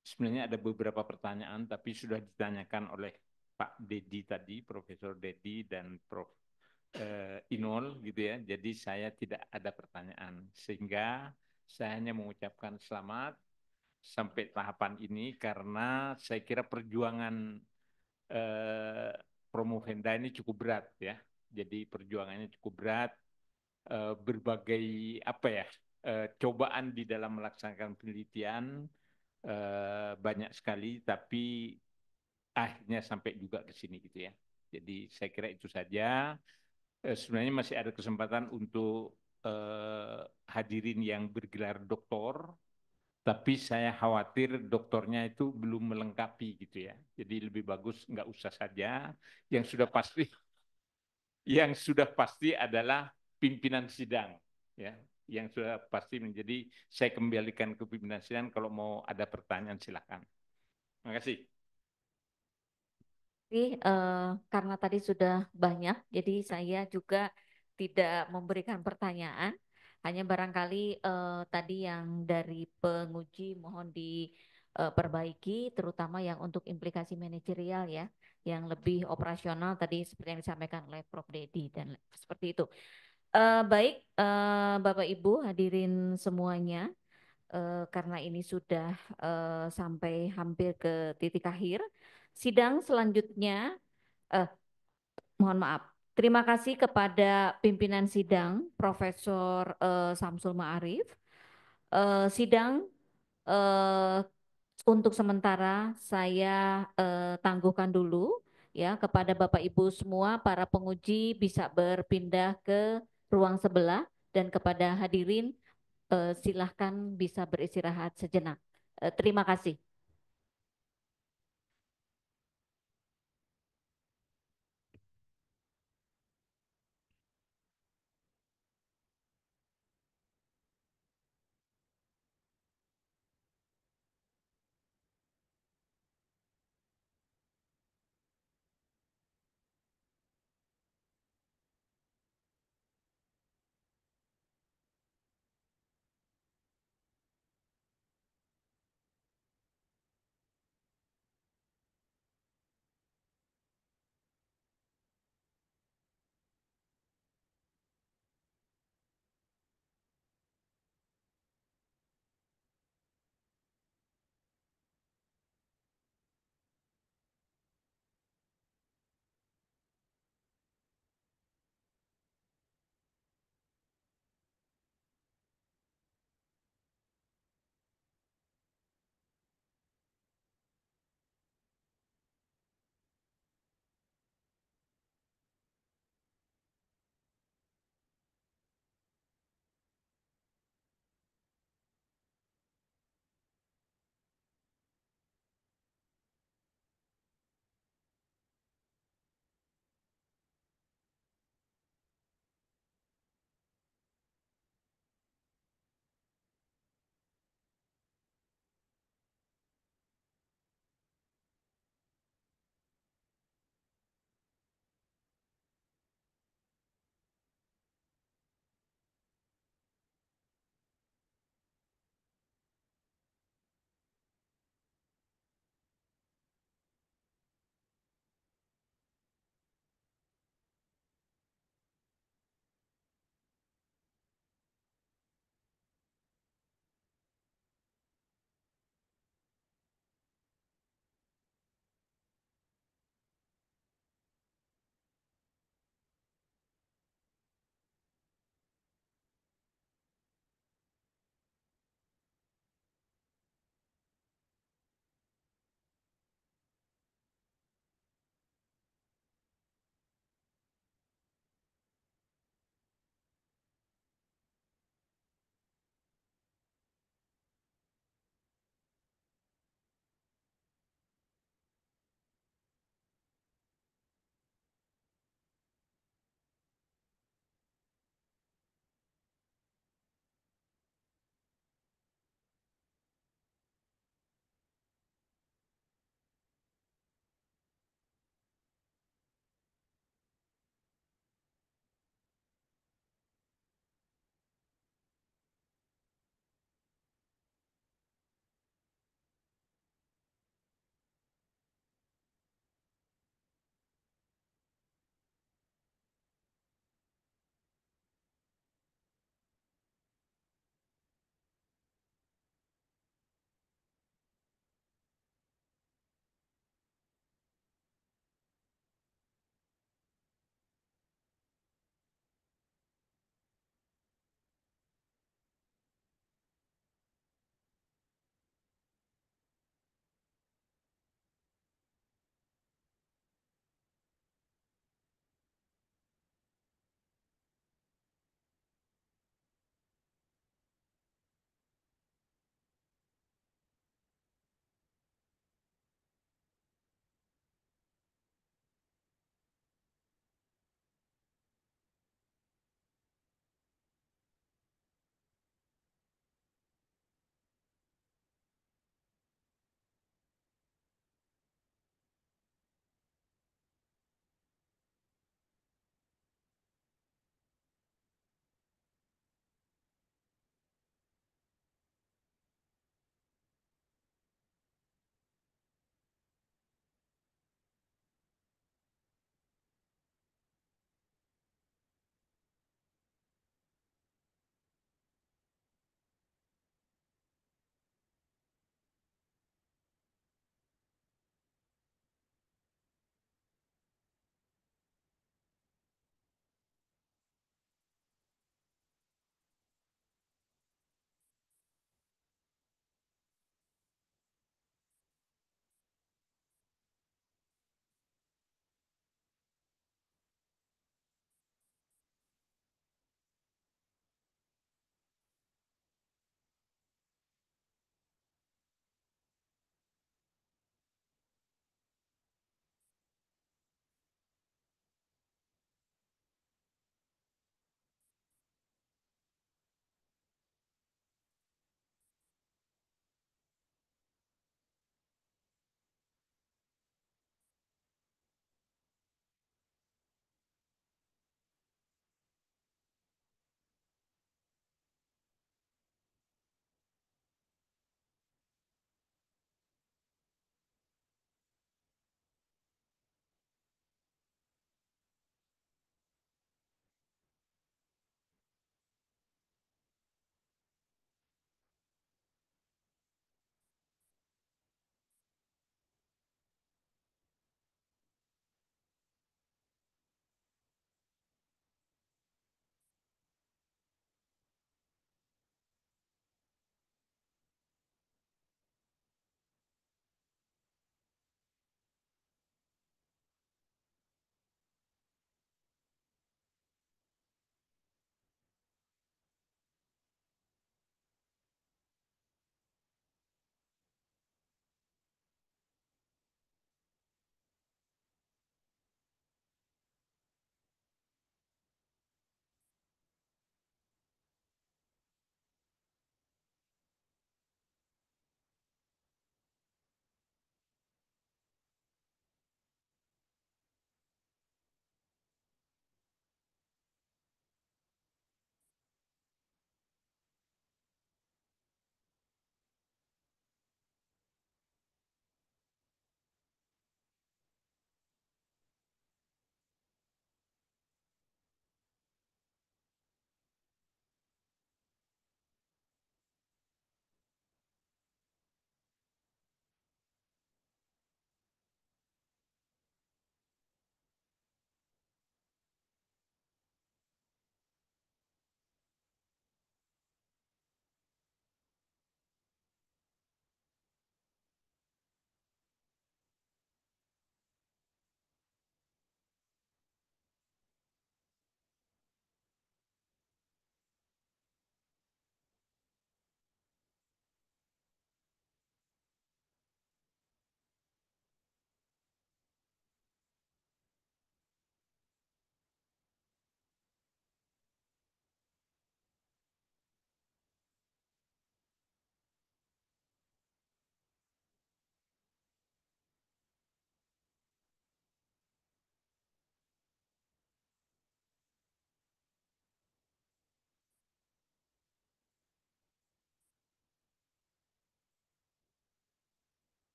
sebenarnya ada beberapa pertanyaan, tapi sudah ditanyakan oleh Pak Dedi tadi, Profesor Dedi dan Prof. Inol, gitu ya. Jadi saya tidak ada pertanyaan, sehingga saya hanya mengucapkan selamat sampai tahapan ini karena saya kira perjuangan Promovenda ini cukup berat ya. Jadi perjuangannya cukup berat, berbagai apa ya cobaan di dalam melaksanakan penelitian banyak sekali, tapi akhirnya sampai juga ke sini gitu ya. Jadi saya kira itu saja. Sebenarnya masih ada kesempatan untuk hadirin yang bergelar doktor, tapi saya khawatir doktornya itu belum melengkapi gitu ya. Jadi lebih bagus nggak usah saja. Yang sudah pasti adalah pimpinan sidang, ya. Yang sudah pasti menjadi. Saya kembalikan ke pimpinan sidang. Kalau mau ada pertanyaan silakan. Terima kasih. Jadi, karena tadi sudah banyak, jadi saya juga tidak memberikan pertanyaan. Hanya barangkali tadi yang dari penguji mohon diperbaiki, terutama yang untuk implikasi manajerial ya, yang lebih operasional tadi seperti yang disampaikan oleh Prof. Dedi dan seperti itu. Baik, Bapak Ibu hadirin semuanya, karena ini sudah sampai hampir ke titik akhir. Sidang selanjutnya, mohon maaf, terima kasih kepada pimpinan sidang Profesor Samsul Ma'arif. Sidang untuk sementara saya tangguhkan dulu ya, kepada Bapak Ibu semua para penguji bisa berpindah ke ruang sebelah, dan kepada hadirin silahkan bisa beristirahat sejenak. Terima kasih.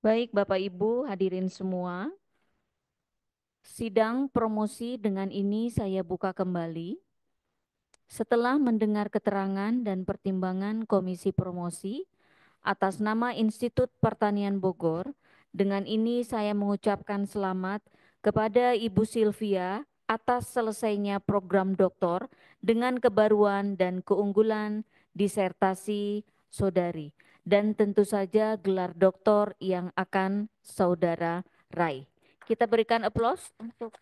Baik, Bapak Ibu hadirin semua, sidang promosi dengan ini saya buka kembali. Setelah mendengar keterangan dan pertimbangan Komisi Promosi atas nama Institut Pertanian Bogor, dengan ini saya mengucapkan selamat kepada Ibu Sylvia atas selesainya program doktor dengan kebaruan dan keunggulan disertasi saudari, dan tentu saja gelar doktor yang akan saudara raih. Kita berikan aplaus untuk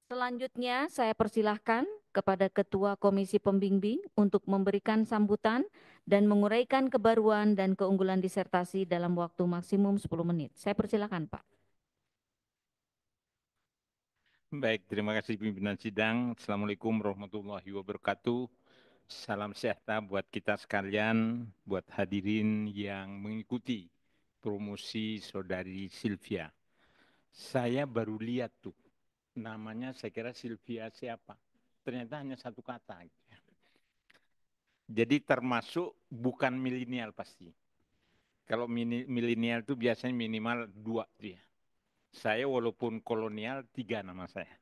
selanjutnya. Saya persilahkan kepada Ketua Komisi Pembimbing untuk memberikan sambutan dan menguraikan kebaruan dan keunggulan disertasi dalam waktu maksimum 10 menit. Saya persilahkan, Pak. Baik, terima kasih pimpinan sidang. Assalamualaikum warahmatullahi wabarakatuh. Salam sejahtera buat kita sekalian, buat hadirin yang mengikuti promosi Saudari Sylvia. Saya baru lihat tuh, namanya saya kira Sylvia siapa. Ternyata hanya satu kata. Jadi termasuk bukan milenial pasti. Kalau milenial itu biasanya minimal 2 dia. Saya walaupun kolonial 3 nama saya.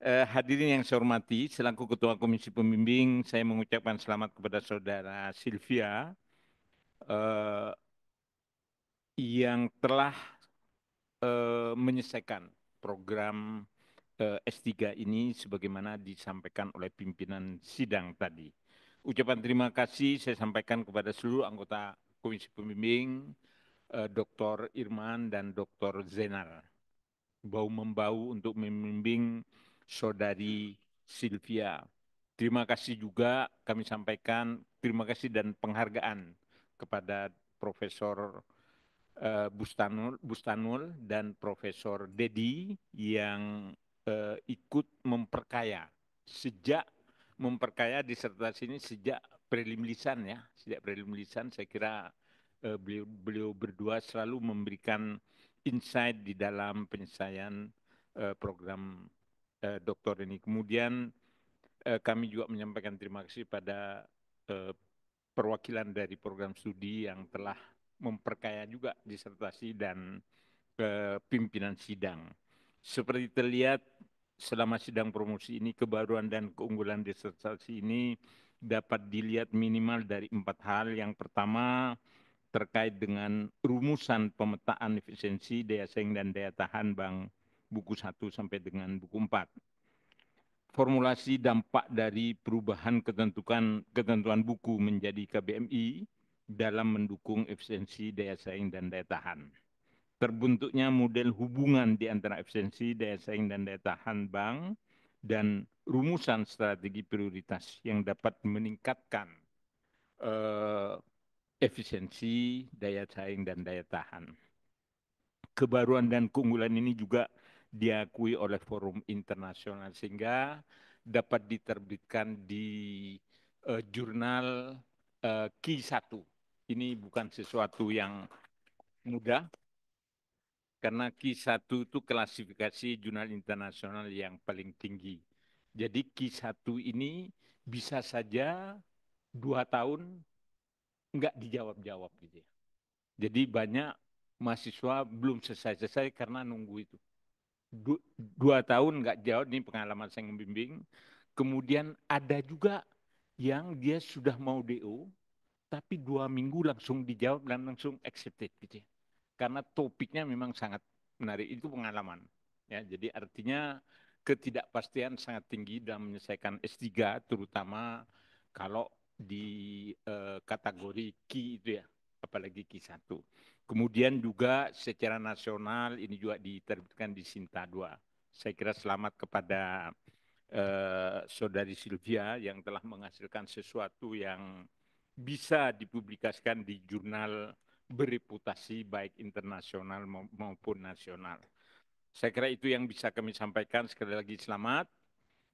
Hadirin yang saya hormati, selaku Ketua Komisi Pembimbing, saya mengucapkan selamat kepada Saudara Sylvia yang telah menyelesaikan program S3 ini sebagaimana disampaikan oleh pimpinan sidang tadi. Ucapan terima kasih saya sampaikan kepada seluruh anggota Komisi Pembimbing, Dr. Irman dan Dr. Zenar, bau-membau untuk membimbing Saudari Sylvia. Terima kasih juga kami sampaikan terima kasih dan penghargaan kepada Profesor Bustanul dan Profesor Dedi yang ikut memperkaya disertasi ini sejak prelim lisan ya. Sejak prelim lisan saya kira beliau berdua selalu memberikan insight di dalam penyelesaian program doktor ini. Kemudian kami juga menyampaikan terima kasih pada perwakilan dari program studi yang telah memperkaya juga disertasi dan pimpinan sidang. Seperti terlihat selama sidang promosi ini, kebaruan dan keunggulan disertasi ini dapat dilihat minimal dari 4 hal. Yang pertama, terkait dengan rumusan pemetaan efisiensi, daya saing dan daya tahan bank buku 1 sampai dengan buku 4. Formulasi dampak dari perubahan ketentuan buku menjadi KBMI dalam mendukung efisiensi, daya saing dan daya tahan. Terbentuknya model hubungan di antara efisiensi, daya saing dan daya tahan bank dan rumusan strategi prioritas yang dapat meningkatkan efisiensi, daya saing, dan daya tahan. Kebaruan dan keunggulan ini juga diakui oleh forum internasional sehingga dapat diterbitkan di jurnal Q1. Ini bukan sesuatu yang mudah karena Q1 itu klasifikasi jurnal internasional yang paling tinggi. Jadi Q1 ini bisa saja 2 tahun enggak dijawab-jawab gitu ya. Jadi banyak mahasiswa belum selesai karena nunggu itu. 2 tahun enggak jawab, ini pengalaman saya membimbing. Kemudian ada juga yang dia sudah mau DO, tapi 2 minggu langsung dijawab dan langsung accepted gitu ya. Karena topiknya memang sangat menarik, itu pengalaman. Ya, jadi artinya ketidakpastian sangat tinggi dalam menyelesaikan S3, terutama kalau di kategori Q itu ya, apalagi Q1. Kemudian juga secara nasional ini juga diterbitkan di Sinta 2. Saya kira selamat kepada Saudari Sylvia yang telah menghasilkan sesuatu yang bisa dipublikasikan di jurnal bereputasi baik internasional maupun nasional. Saya kira itu yang bisa kami sampaikan. Sekali lagi selamat.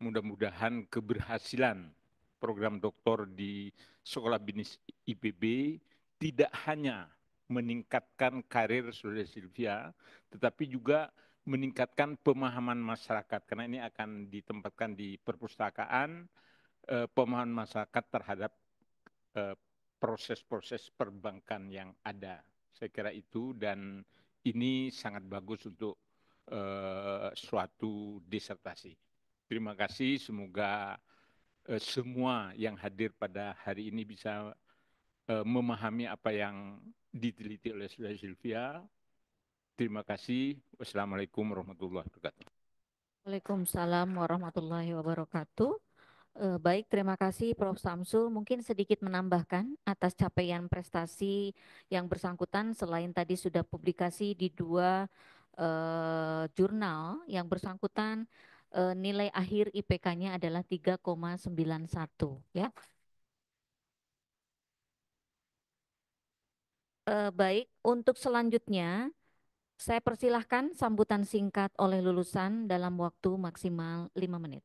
Mudah-mudahan keberhasilan program doktor di Sekolah Bisnis IPB tidak hanya meningkatkan karir Saudari Sylvia, tetapi juga meningkatkan pemahaman masyarakat. Karena ini akan ditempatkan di perpustakaan, pemahaman masyarakat terhadap proses-proses perbankan yang ada. Saya kira itu, dan ini sangat bagus untuk suatu disertasi. Terima kasih, semoga semua yang hadir pada hari ini bisa memahami apa yang diteliti oleh Saudara Sylvia. Terima kasih. Wassalamualaikum warahmatullahi wabarakatuh. Waalaikumsalam warahmatullahi wabarakatuh. Baik, terima kasih Prof. Samsul. Mungkin sedikit menambahkan atas capaian prestasi yang bersangkutan selain tadi sudah publikasi di 2 jurnal yang bersangkutan, nilai akhir IPK-nya adalah 3,91 ya. Baik, untuk selanjutnya saya persilahkan sambutan singkat oleh lulusan dalam waktu maksimal 5 menit.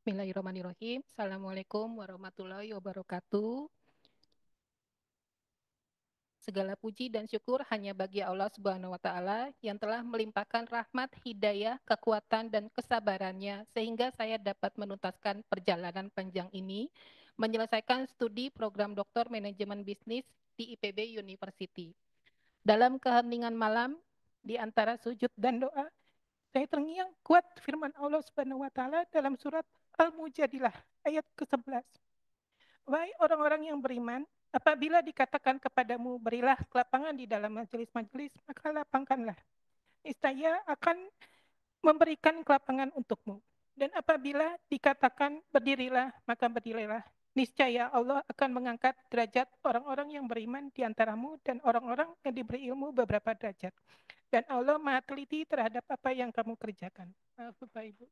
Bismillahirrahmanirrahim. Assalamualaikum warahmatullahi wabarakatuh. Segala puji dan syukur hanya bagi Allah Subhanahu wa Ta'ala yang telah melimpahkan rahmat, hidayah, kekuatan, dan kesabarannya sehingga saya dapat menuntaskan perjalanan panjang ini, menyelesaikan studi program Doktor Manajemen Bisnis di IPB University. Dalam keheningan malam, di antara sujud dan doa, saya terngiang kuat firman Allah Subhanahu wa Ta'ala dalam surat Al-Mujadilah ayat ke-11. Wahai orang-orang yang beriman, apabila dikatakan kepadamu berilah kelapangan di dalam majelis-majelis, maka lapangkanlah. Niscaya akan memberikan kelapangan untukmu. Dan apabila dikatakan berdirilah, maka berdirilah. Niscaya Allah akan mengangkat derajat orang-orang yang beriman di antaramu dan orang-orang yang diberi ilmu beberapa derajat. Dan Allah Maha teliti terhadap apa yang kamu kerjakan. Maaf Bapak Ibu.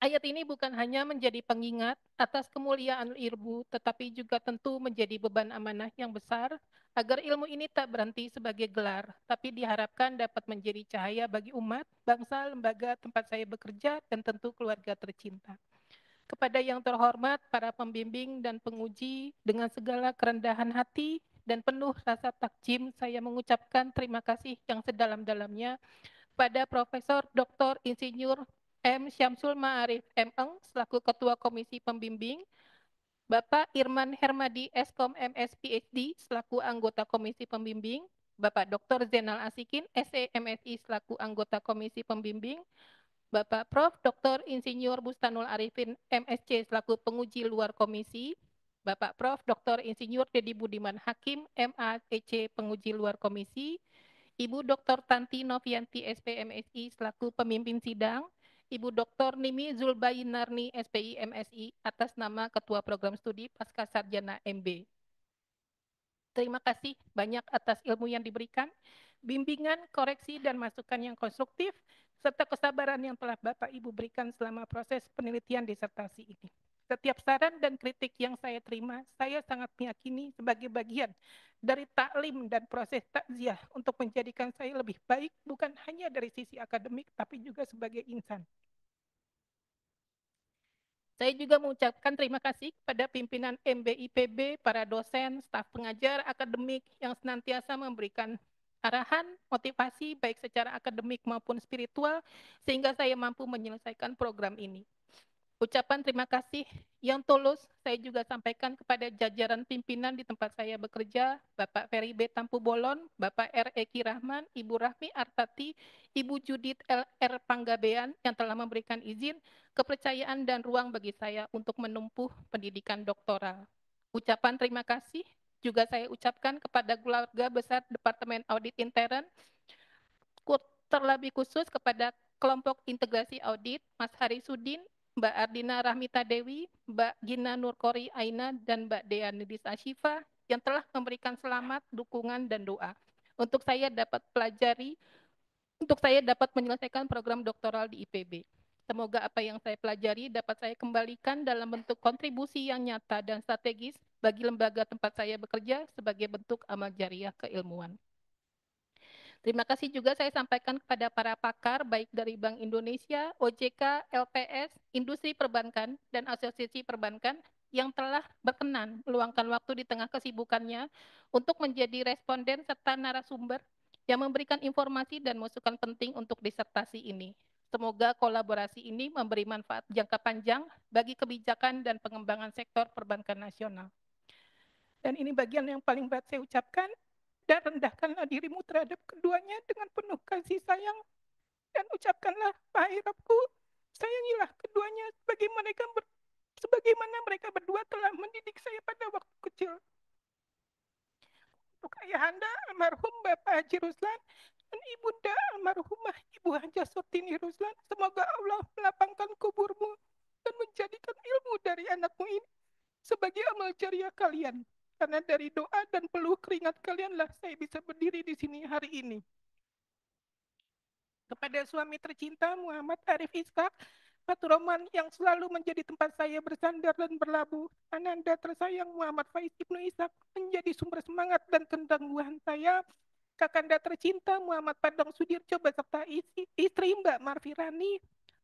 Ayat ini bukan hanya menjadi pengingat atas kemuliaan ilmu, tetapi juga tentu menjadi beban amanah yang besar agar ilmu ini tak berhenti sebagai gelar, tapi diharapkan dapat menjadi cahaya bagi umat, bangsa, lembaga tempat saya bekerja, dan tentu keluarga tercinta. Kepada yang terhormat, para pembimbing dan penguji, dengan segala kerendahan hati dan penuh rasa takjim, saya mengucapkan terima kasih yang sedalam-dalamnya pada Profesor Dr. Insinyur M. Syamsul Ma'arif M.Eng selaku Ketua Komisi Pembimbing, Bapak Irman Hermadi Eskom MS PhD selaku anggota Komisi Pembimbing, Bapak Dr. Zainal Asikin SE MSI selaku anggota Komisi Pembimbing, Bapak Prof. Dr. Insinyur Bustanul Arifin MSc selaku penguji luar komisi, Bapak Prof. Dr. Insinyur Dedi Budiman Hakim MA.EC penguji luar komisi, Ibu Dr. Tanti Novianti SPMSI selaku pemimpin sidang, Ibu Dr. Nimi Zulbainarni SPI MSI atas nama Ketua Program Studi Pasca Sarjana MB. Terima kasih banyak atas ilmu yang diberikan, bimbingan, koreksi, dan masukan yang konstruktif, serta kesabaran yang telah Bapak Ibu berikan selama proses penelitian disertasi ini. Setiap saran dan kritik yang saya terima, saya sangat meyakini sebagai bagian dari taklim dan proses takziah untuk menjadikan saya lebih baik, bukan hanya dari sisi akademik, tapi juga sebagai insan. Saya juga mengucapkan terima kasih kepada pimpinan MBIPB, para dosen, staf pengajar, akademik yang senantiasa memberikan arahan, motivasi baik secara akademik maupun spiritual sehingga saya mampu menyelesaikan program ini. Ucapan terima kasih yang tulus saya juga sampaikan kepada jajaran pimpinan di tempat saya bekerja, Bapak Ferry B. Tampu Bolon, Bapak R. Eki Rahman, Ibu Rahmi Artati, Ibu Judit L.R. Panggabean yang telah memberikan izin, kepercayaan dan ruang bagi saya untuk menempuh pendidikan doktoral. Ucapan terima kasih juga saya ucapkan kepada keluarga besar Departemen Audit Intern, terlebih khusus kepada kelompok integrasi audit, Mas Hari Sudin, Mbak Ardina Rahmita Dewi, Mbak Gina Nurkori Aina, dan Mbak Dea Nidis Ashifa yang telah memberikan selamat, dukungan, dan doa untuk saya dapat menyelesaikan program doktoral di IPB. Semoga apa yang saya pelajari dapat saya kembalikan dalam bentuk kontribusi yang nyata dan strategis bagi lembaga tempat saya bekerja sebagai bentuk amal jariah keilmuan. Terima kasih juga saya sampaikan kepada para pakar baik dari Bank Indonesia, OJK, LPS, industri perbankan, dan asosiasi perbankan yang telah berkenan meluangkan waktu di tengah kesibukannya untuk menjadi responden serta narasumber yang memberikan informasi dan masukan penting untuk disertasi ini. Semoga kolaborasi ini memberi manfaat jangka panjang bagi kebijakan dan pengembangan sektor perbankan nasional. Dan ini bagian yang paling berat saya ucapkan, dan rendahkanlah dirimu terhadap keduanya dengan penuh kasih sayang, dan ucapkanlah, wahai Rabbku, sayangilah keduanya sebagaimana mereka berdua telah mendidik saya pada waktu kecil. Untuk ayahanda almarhum Bapak Haji Ruslan dan ibunda almarhumah Ibu Hajah Surtini Ruslan, semoga Allah melapangkan kuburmu dan menjadikan ilmu dari anakmu ini sebagai amal jariah kalian. Karena dari doa dan peluh keringat kalianlah saya bisa berdiri di sini hari ini. Kepada suami tercinta Muhammad Arif Ishak Paturoman yang selalu menjadi tempat saya bersandar dan berlabuh, ananda tersayang Muhammad Faiz Ibnu Ishak menjadi sumber semangat dan ketangguhan saya. Kakanda tercinta Muhammad Padang Sudirjo beserta istri Mbak Marfirani,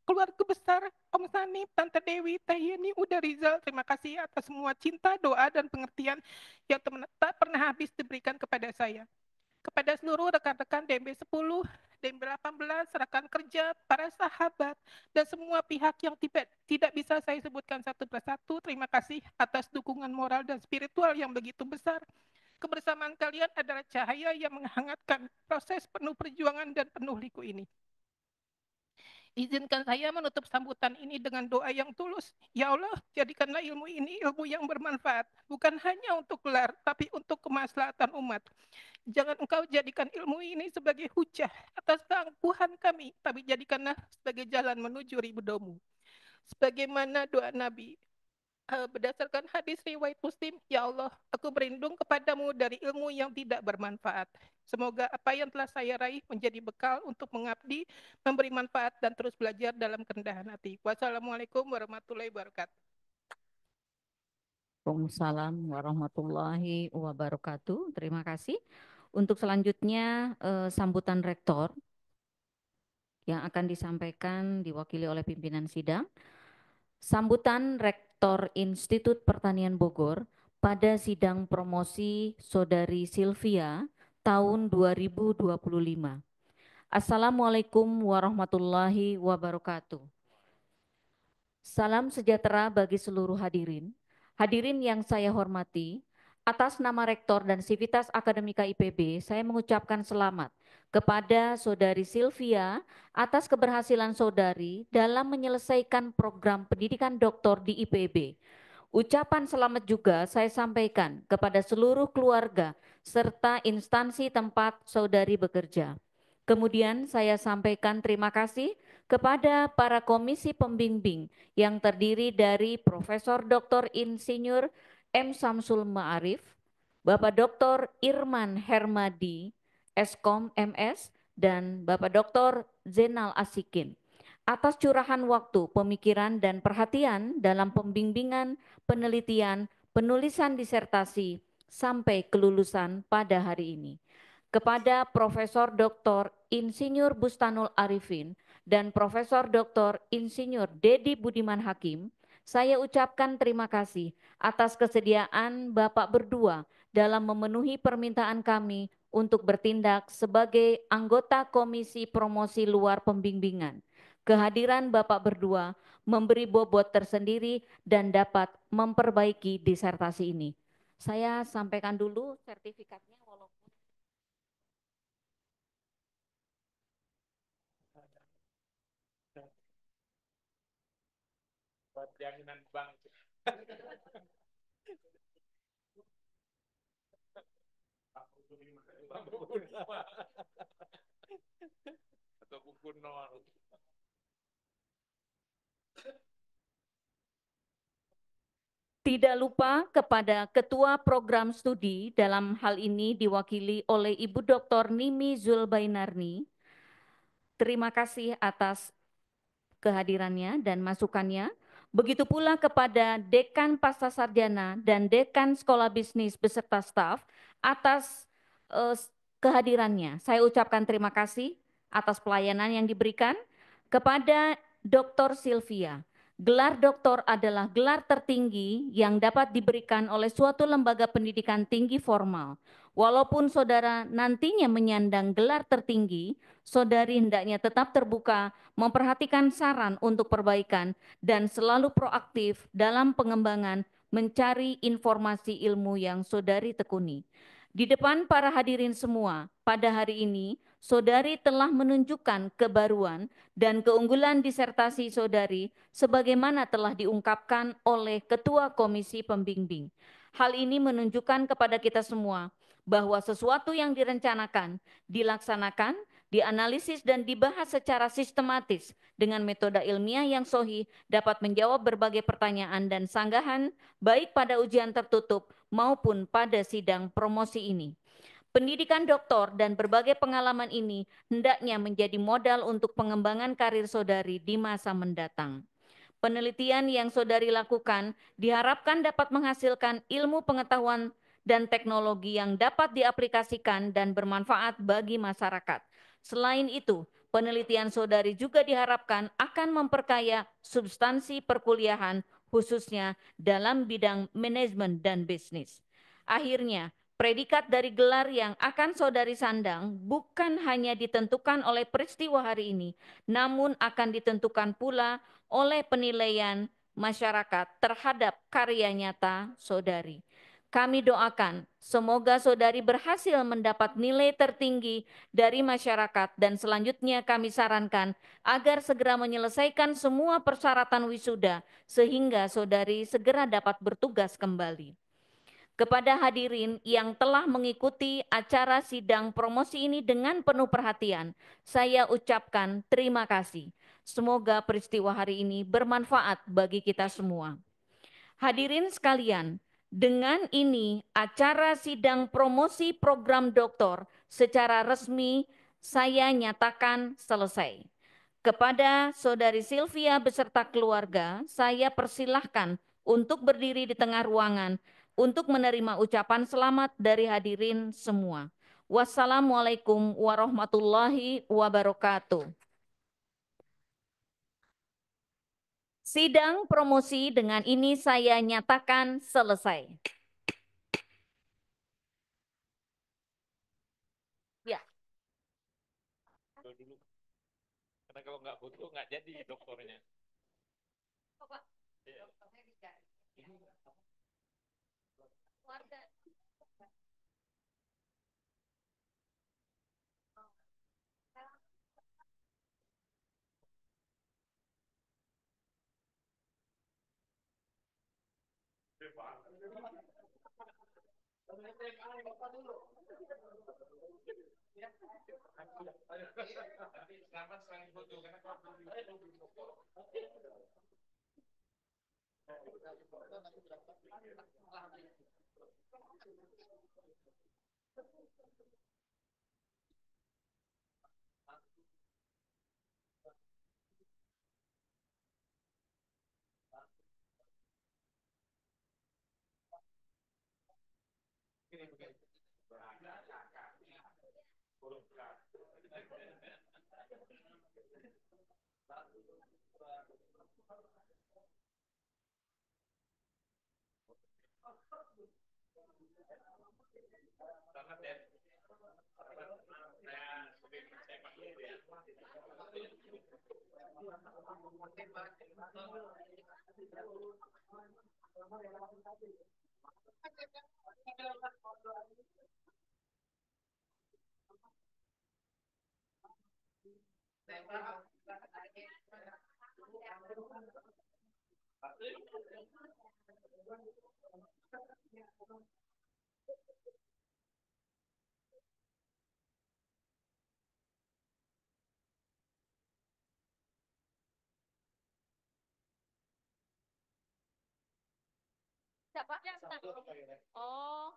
keluarga besar Om Sani, Tante Dewi, Teh Yeni, Uda Rizal, terima kasih atas semua cinta, doa, dan pengertian yang tak pernah habis diberikan kepada saya. Kepada seluruh rekan-rekan DMB 10, DMB 18, rekan kerja, para sahabat, dan semua pihak yang tidak bisa saya sebutkan satu persatu, terima kasih atas dukungan moral dan spiritual yang begitu besar. Kebersamaan kalian adalah cahaya yang menghangatkan proses penuh perjuangan dan penuh liku ini. Izinkan saya menutup sambutan ini dengan doa yang tulus. Ya Allah, jadikanlah ilmu ini ilmu yang bermanfaat, bukan hanya untuk gelar, tapi untuk kemaslahatan umat. Jangan Engkau jadikan ilmu ini sebagai hujah atas keangkuhan kami, tapi jadikanlah sebagai jalan menuju ridhomu. Sebagaimana doa Nabi, berdasarkan hadis riwayat Muslim, ya Allah, aku berlindung kepadamu dari ilmu yang tidak bermanfaat. Semoga apa yang telah saya raih menjadi bekal untuk mengabdi, memberi manfaat, dan terus belajar dalam kerendahan hati. Wassalamualaikum warahmatullahi wabarakatuh. Waalaikumsalam warahmatullahi wabarakatuh. Terima kasih. Untuk selanjutnya sambutan rektor yang akan disampaikan diwakili oleh pimpinan sidang. Sambutan Rektor Institut Pertanian Bogor pada sidang promosi Saudari Sylvia tahun 2025. Assalamualaikum warahmatullahi wabarakatuh. Salam sejahtera bagi seluruh hadirin. Hadirin yang saya hormati, atas nama Rektor dan Sivitas Akademika IPB, saya mengucapkan selamat kepada Saudari Sylvia atas keberhasilan saudari dalam menyelesaikan program pendidikan doktor di IPB. Ucapan selamat juga saya sampaikan kepada seluruh keluarga serta instansi tempat saudari bekerja. Kemudian saya sampaikan terima kasih kepada para komisi pembimbing yang terdiri dari Profesor Dr. Insinyur M. Samsul Ma'arif, Bapak Dr. Irman Hermadi, Eskom MS, dan Bapak Dr. Zainal Asikin atas curahan waktu, pemikiran, dan perhatian dalam pembimbingan, penelitian, penulisan disertasi, sampai kelulusan pada hari ini. Kepada Profesor Dr. Insinyur Bustanul Arifin dan Profesor Dr. Insinyur Dedi Budiman Hakim, saya ucapkan terima kasih atas kesediaan Bapak berdua dalam memenuhi permintaan kami untuk bertindak sebagai anggota Komisi Promosi Luar Pembimbingan. Kehadiran Bapak berdua memberi bobot tersendiri dan dapat memperbaiki disertasi ini. Saya sampaikan dulu sertifikatnya walaupun buat jaminan bank. Atau buku nol. Tidak lupa kepada Ketua Program Studi dalam hal ini diwakili oleh Ibu Dr. Nimi Zulbainarni. Terima kasih atas kehadirannya dan masukannya. Begitu pula kepada Dekan Pascasarjana dan Dekan Sekolah Bisnis beserta staf atas kehadirannya. Saya ucapkan terima kasih atas pelayanan yang diberikan kepada Dr. Sylvia. Gelar doktor adalah gelar tertinggi yang dapat diberikan oleh suatu lembaga pendidikan tinggi formal. Walaupun saudara nantinya menyandang gelar tertinggi, saudari hendaknya tetap terbuka, memperhatikan saran untuk perbaikan, dan selalu proaktif dalam pengembangan mencari informasi ilmu yang saudari tekuni. Di depan para hadirin semua, pada hari ini, saudari telah menunjukkan kebaruan dan keunggulan disertasi saudari sebagaimana telah diungkapkan oleh Ketua Komisi Pembimbing. Hal ini menunjukkan kepada kita semua bahwa sesuatu yang direncanakan, dilaksanakan, dianalisis dan dibahas secara sistematis dengan metode ilmiah yang sahih dapat menjawab berbagai pertanyaan dan sanggahan baik pada ujian tertutup maupun pada sidang promosi ini. Pendidikan doktor dan berbagai pengalaman ini hendaknya menjadi modal untuk pengembangan karir saudari di masa mendatang. Penelitian yang saudari lakukan diharapkan dapat menghasilkan ilmu pengetahuan dan teknologi yang dapat diaplikasikan dan bermanfaat bagi masyarakat. Selain itu, penelitian saudari juga diharapkan akan memperkaya substansi perkuliahan khususnya dalam bidang manajemen dan bisnis. Akhirnya, predikat dari gelar yang akan saudari sandang bukan hanya ditentukan oleh peristiwa hari ini, namun akan ditentukan pula oleh penilaian masyarakat terhadap karya nyata saudari. Kami doakan semoga saudari berhasil mendapat nilai tertinggi dari masyarakat dan selanjutnya kami sarankan agar segera menyelesaikan semua persyaratan wisuda sehingga saudari segera dapat bertugas kembali. Kepada hadirin yang telah mengikuti acara sidang promosi ini dengan penuh perhatian, saya ucapkan terima kasih. Semoga peristiwa hari ini bermanfaat bagi kita semua. Hadirin sekalian, dengan ini acara sidang promosi program doktor secara resmi saya nyatakan selesai. Kepada Saudari Sylvia beserta keluarga, saya persilahkan untuk berdiri di tengah ruangan untuk menerima ucapan selamat dari hadirin semua. Wassalamualaikum warahmatullahi wabarakatuh. Sidang promosi dengan ini saya nyatakan selesai. Ya. Dulu. Karena kalau nggak butuh nggak jadi doktornya. Siapa? Oh.